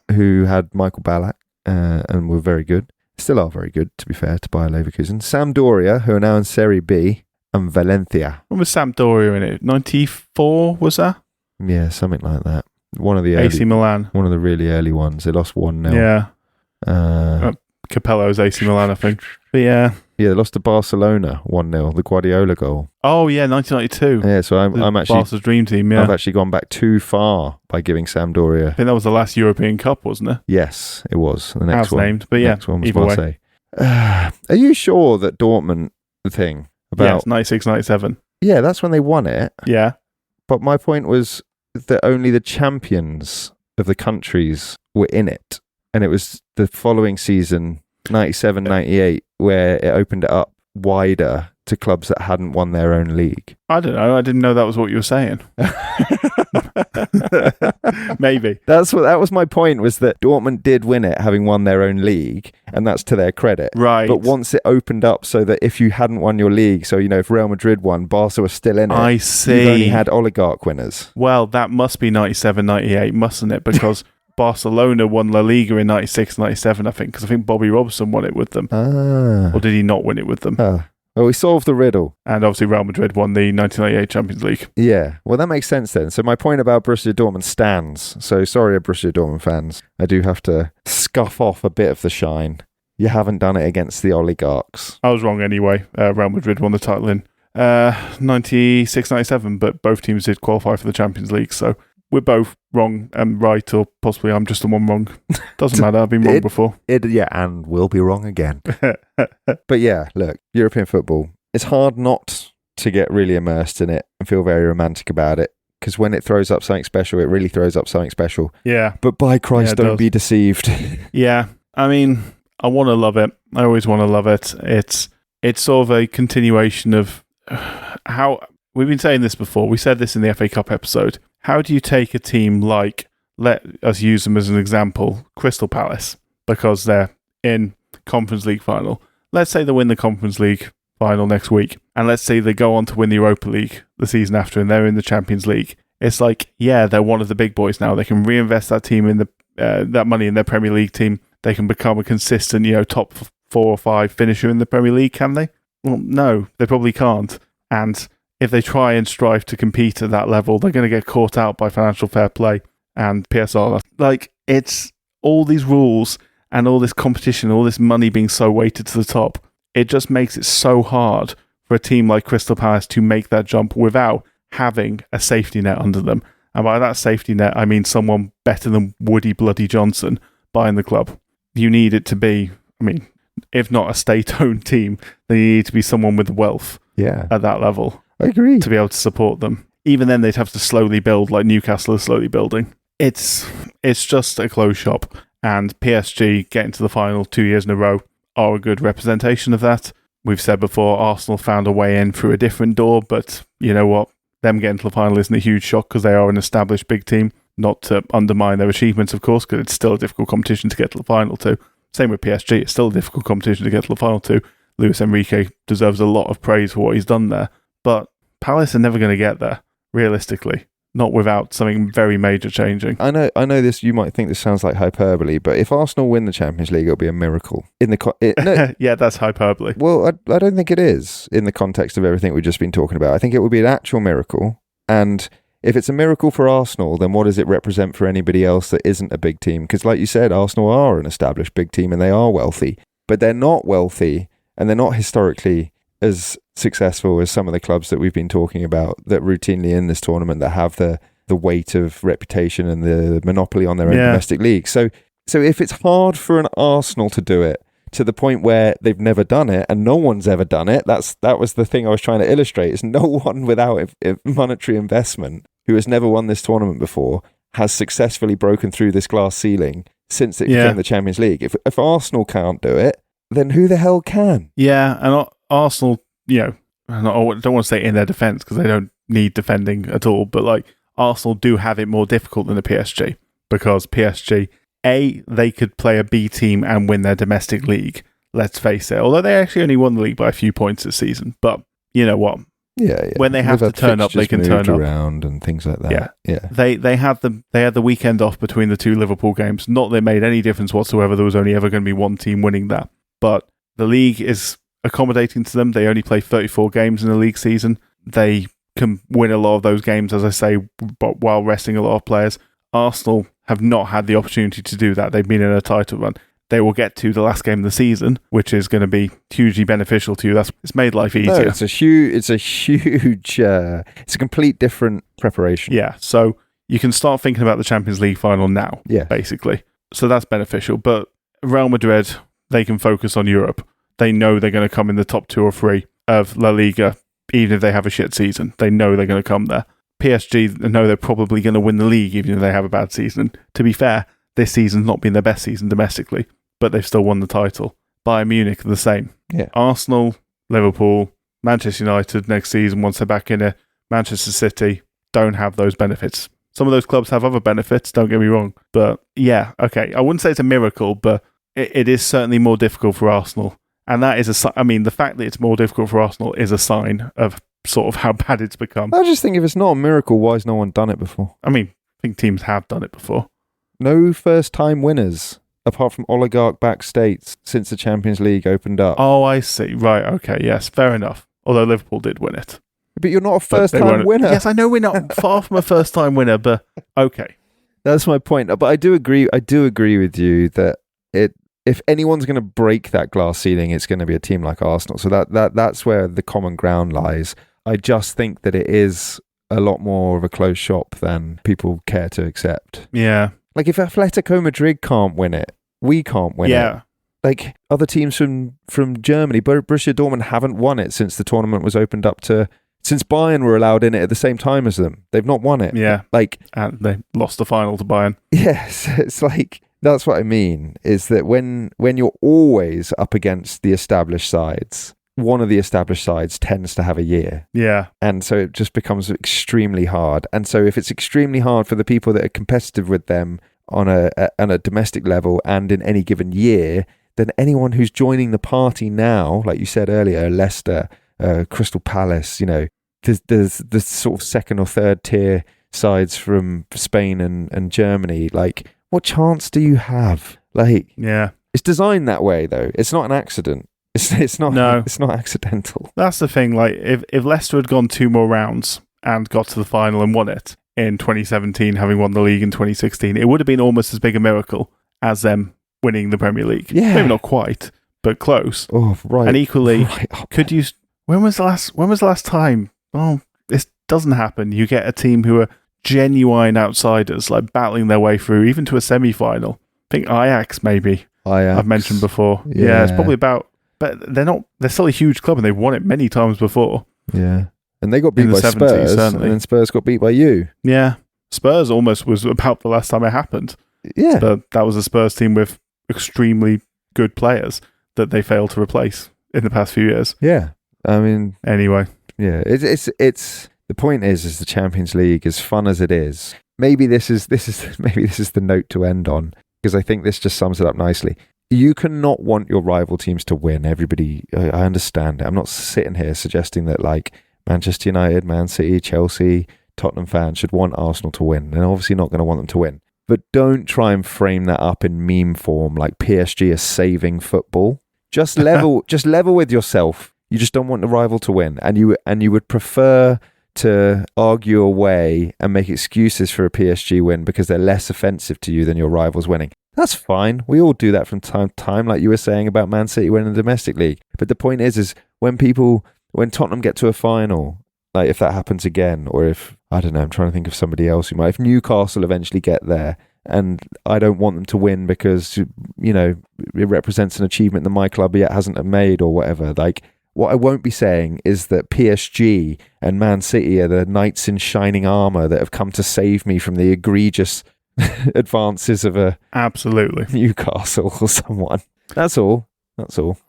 [SPEAKER 4] who had Michael Ballack and were very good. Still are very good, to be fair, to Bayer Leverkusen. Sampdoria, who are now in Serie B, and Valencia.
[SPEAKER 5] When was Sampdoria in it? 94, was that?
[SPEAKER 4] Yeah, something like that. One of the
[SPEAKER 5] AC Milan.
[SPEAKER 4] One of the really early ones. They lost 1-0.
[SPEAKER 5] Yeah. Capello's AC Milan, I think. But yeah.
[SPEAKER 4] Yeah, they lost to Barcelona 1-0, the Guardiola goal.
[SPEAKER 5] Oh, yeah, 1992.
[SPEAKER 4] Yeah, so I'm actually...
[SPEAKER 5] Barca's dream team, yeah.
[SPEAKER 4] I've actually gone back too far by giving Sampdoria...
[SPEAKER 5] I think that was the last European Cup, wasn't it?
[SPEAKER 4] Yes, it was. The next one.
[SPEAKER 5] Named, but yeah,
[SPEAKER 4] next one was
[SPEAKER 5] either
[SPEAKER 4] Marseille. Are you sure that Dortmund thing about...
[SPEAKER 5] Yeah, it's 96, 97.
[SPEAKER 4] Yeah, that's when they won it.
[SPEAKER 5] Yeah.
[SPEAKER 4] But my point was that only the champions of the countries were in it. And it was the following season, 97, 98, where it opened it up wider to clubs that hadn't won their own league.
[SPEAKER 5] I don't know. I didn't know that was what you were saying. Maybe.
[SPEAKER 4] That was my point, was that Dortmund did win it having won their own league, and that's to their credit.
[SPEAKER 5] Right.
[SPEAKER 4] But once it opened up so that if you hadn't won your league, so if Real Madrid won, Barca was still in it.
[SPEAKER 5] I see.
[SPEAKER 4] You've only had oligarch winners.
[SPEAKER 5] Well, that must be 97, 98, mustn't it? Because Barcelona won La Liga in 96, 97, I think, because I think Bobby Robson won it with them. Or did he not win it with them?
[SPEAKER 4] Well, we solved the riddle.
[SPEAKER 5] And obviously Real Madrid won the 1998 Champions League.
[SPEAKER 4] Yeah, well, that makes sense then. So my point about Borussia Dortmund stands. So sorry, Borussia Dortmund fans. I do have to scuff off a bit of the shine. You haven't done it against the oligarchs.
[SPEAKER 5] I was wrong anyway. Real Madrid won the title in 96, 97, but both teams did qualify for the Champions League, so we're both wrong and right, or possibly I'm just the one wrong. Doesn't matter, I've been wrong before.
[SPEAKER 4] And we'll be wrong again. But yeah, look, European football, it's hard not to get really immersed in it and feel very romantic about it, because when it throws up something special, it really throws up something special.
[SPEAKER 5] Yeah.
[SPEAKER 4] But by Christ, don't be deceived.
[SPEAKER 5] Yeah, I mean, I want to love it. I always want to love it. It's sort of a continuation of how... We've been saying this before. We said this in the FA Cup episode. How do you take a team like, let us use them as an example, Crystal Palace, because they're in Conference League final. Let's say they win the Conference League final next week, and let's say they go on to win the Europa League the season after, and they're in the Champions League. It's like, yeah, they're one of the big boys now. They can reinvest that team in that money in their Premier League team. They can become a consistent, top 4 or 5 finisher in the Premier League, can they? Well, no, they probably can't. And if they try and strive to compete at that level, they're going to get caught out by financial fair play and PSR. Like, it's all these rules and all this competition, all this money being so weighted to the top. It just makes it so hard for a team like Crystal Palace to make that jump without having a safety net under them. And by that safety net, I mean someone better than Woody Bloody Johnson buying the club. You need it to be, if not a state-owned team, then you need to be someone with wealth at that level.
[SPEAKER 4] I agree.
[SPEAKER 5] To be able to support them. Even then, they'd have to slowly build, like Newcastle is slowly building. It's just a closed shop. And PSG getting to the final 2 years in a row are a good representation of that. We've said before, Arsenal found a way in through a different door, but you know what? Them getting to the final isn't a huge shock because they are an established big team. Not to undermine their achievements, of course, because it's still a difficult competition to get to the final to. Same with PSG, it's still a difficult competition to get to the final to. Luis Enrique deserves a lot of praise for what he's done there. But Palace are never going to get there, realistically. Not without something very major changing.
[SPEAKER 4] I know this. You might think this sounds like hyperbole, but if Arsenal win the Champions League, it'll be a miracle.
[SPEAKER 5] Yeah, that's hyperbole.
[SPEAKER 4] Well, I don't think it is in the context of everything we've just been talking about. I think it would be an actual miracle, and if it's a miracle for Arsenal, then what does it represent for anybody else that isn't a big team? Because like you said, Arsenal are an established big team and they are wealthy, but they're not wealthy and they're not historically as successful as some of the clubs that we've been talking about that routinely in this tournament that have the weight of reputation and the monopoly on their own domestic league. So if it's hard for an Arsenal to do it to the point where they've never done it and no one's ever done it, that was the thing I was trying to illustrate, is no one without monetary investment who has never won this tournament before has successfully broken through this glass ceiling since it became the Champions League. If Arsenal can't do it, then who the hell can?
[SPEAKER 5] Yeah, and Arsenal, I don't want to say in their defence because they don't need defending at all, but like Arsenal do have it more difficult than the PSG because PSG, they could play a B team and win their domestic league, let's face it, although they actually only won the league by a few points this season. But you know what?
[SPEAKER 4] Yeah.
[SPEAKER 5] When they have to turn up, they can turn up
[SPEAKER 4] around and things like that. Yeah.
[SPEAKER 5] They had the weekend off between the two Liverpool games. Not that it made any difference whatsoever. There was only ever going to be one team winning that. But the league is accommodating to them. They only play 34 games in the league season. They can win a lot of those games, as I say, but while resting a lot of players. Arsenal have not had the opportunity to do that. They've been in a title run. They will get to the last game of the season, which is going to be hugely beneficial to you. It's made life easier.
[SPEAKER 4] No, it's a complete different preparation.
[SPEAKER 5] Yeah, so you can start thinking about the Champions League final now, basically. So that's beneficial. But Real Madrid, they can focus on Europe. They know they're going to come in the top 2 or 3 of La Liga, even if they have a shit season. They know they're going to come there. PSG know they're probably going to win the league, even if they have a bad season. To be fair, this season's not been their best season domestically, but they've still won the title. Bayern Munich are the same.
[SPEAKER 4] Yeah.
[SPEAKER 5] Arsenal, Liverpool, Manchester United next season, once they're back in it, Manchester City don't have those benefits. Some of those clubs have other benefits, don't get me wrong. But yeah, okay, I wouldn't say it's a miracle, but it is certainly more difficult for Arsenal. And that is the fact that it's more difficult for Arsenal is a sign of sort of how bad it's become.
[SPEAKER 4] I just think if it's not a miracle, why has no one done it before?
[SPEAKER 5] I mean, I think teams have done it before.
[SPEAKER 4] No first-time winners, apart from oligarch-backed states, since the Champions League opened up.
[SPEAKER 5] Oh, I see. Right, okay, yes, fair enough. Although Liverpool did win it.
[SPEAKER 4] But you're not a first-time winner.
[SPEAKER 5] Yes, I know we're not far from a first-time winner, but okay.
[SPEAKER 4] That's my point. But I do agree with you that if anyone's going to break that glass ceiling, it's going to be a team like Arsenal. So that's where the common ground lies. I just think that it is a lot more of a closed shop than people care to accept.
[SPEAKER 5] Yeah.
[SPEAKER 4] Like if Atletico Madrid can't win it, we can't win it. Like other teams from Germany, Borussia Dortmund haven't won it since the tournament was opened up since Bayern were allowed in it at the same time as them. They've not won it.
[SPEAKER 5] Yeah.
[SPEAKER 4] And
[SPEAKER 5] they lost the final to Bayern.
[SPEAKER 4] Yes. It's like, that's what I mean, is that when you're always up against the established sides, one of the established sides tends to have a year.
[SPEAKER 5] Yeah.
[SPEAKER 4] And so it just becomes extremely hard. And so if it's extremely hard for the people that are competitive with them on a domestic level and in any given year, then anyone who's joining the party now, like you said earlier, Leicester, Crystal Palace, there's the sort of second or third tier sides from Spain and Germany, like, what chance do you have? It's designed that way, though. It's not an accident. It's not. No. It's not accidental.
[SPEAKER 5] That's the thing. Like, if Leicester had gone 2 more rounds and got to the final and won it in 2017, having won the league in 2016, it would have been almost as big a miracle as them winning the Premier League.
[SPEAKER 4] Yeah,
[SPEAKER 5] maybe not quite, but close.
[SPEAKER 4] Oh, right.
[SPEAKER 5] And equally, could you? When was the last time? Oh, this doesn't happen. You get a team who are genuine outsiders, like battling their way through, even to a semi-final. I think Ajax, maybe. I've mentioned before. Yeah, it's probably about, but they're still a huge club and they've won it many times before.
[SPEAKER 4] Yeah. And they got beat by 70s, Spurs, certainly. And then Spurs got beat by you.
[SPEAKER 5] Yeah. Spurs almost was about the last time it happened.
[SPEAKER 4] Yeah.
[SPEAKER 5] But that was a Spurs team with extremely good players that they failed to replace in the past few years.
[SPEAKER 4] Yeah. I mean...
[SPEAKER 5] Anyway.
[SPEAKER 4] Yeah. It's the point is the Champions League, as fun as it is, maybe this is the note to end on, because I think this just sums it up nicely. You cannot want your rival teams to win. Everybody, I understand it. I'm not sitting here suggesting that like Manchester United, Man City, Chelsea, Tottenham fans should want Arsenal to win. They're obviously not going to want them to win. But don't try and frame that up in meme form like PSG is saving football. Just level with yourself. You just don't want the rival to win, and you would prefer to argue away and make excuses for a PSG win because they're less offensive to you than your rivals winning. That's fine. We all do that from time to time, like you were saying about Man City winning the domestic league. But the point is when Tottenham get to a final, like if that happens again, or if, I don't know, I'm trying to think of somebody else who might, if Newcastle eventually get there, and I don't want them to win because, you know, it represents an achievement that my club yet hasn't made or whatever. Like, what I won't be saying is that PSG and Man City are the knights in shining armour that have come to save me from the egregious advances of a
[SPEAKER 5] absolutely
[SPEAKER 4] Newcastle or someone. That's all.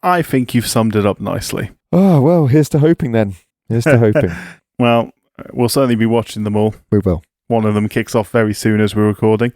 [SPEAKER 5] I think you've summed it up nicely.
[SPEAKER 4] Oh, well, here's to hoping then. Here's to hoping.
[SPEAKER 5] Well, we'll certainly be watching them all.
[SPEAKER 4] We will.
[SPEAKER 5] One of them kicks off very soon as we're recording.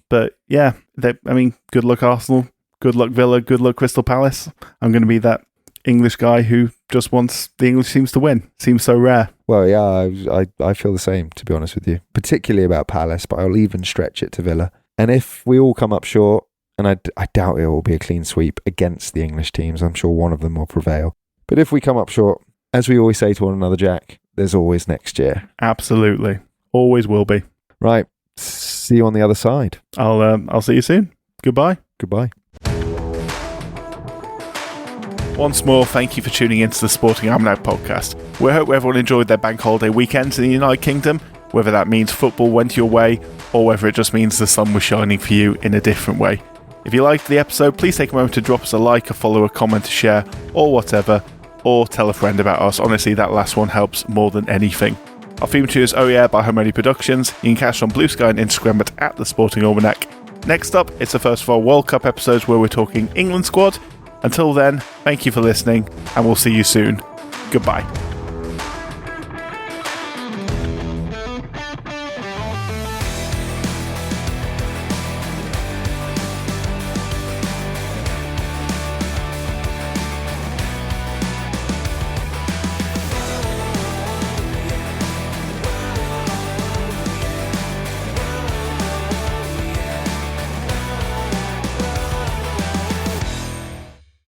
[SPEAKER 5] But yeah, good luck Arsenal, good luck Villa, good luck Crystal Palace. I'm going to be that English guy who just wants the English teams to win. Seems so rare.
[SPEAKER 4] Well, yeah, I feel the same, to be honest with you. Particularly about Palace, but I'll even stretch it to Villa. And if we all come up short, and I doubt it will be a clean sweep against the English teams, I'm sure one of them will prevail. But if we come up short, as we always say to one another, Jack, there's always next year.
[SPEAKER 5] Absolutely. Always will be.
[SPEAKER 4] Right. See you on the other side.
[SPEAKER 5] I'll see you soon. Goodbye.
[SPEAKER 4] Goodbye.
[SPEAKER 5] Once more, thank you for tuning into the Sporting Almanac podcast. We hope everyone enjoyed their bank holiday weekends in the United Kingdom, whether that means football went your way or whether it just means the sun was shining for you in a different way. If you liked the episode, please take a moment to drop us a like, a follow, a comment, a share, or whatever, or tell a friend about us. Honestly, that last one helps more than anything. Our theme tune is Oh Yeah by Home Ready Productions. You can catch us on Blue Sky and Instagram at The Sporting Almanac. Next up, it's the first of our World Cup episodes where we're talking England squad. Until then, thank you for listening, and we'll see you soon. Goodbye.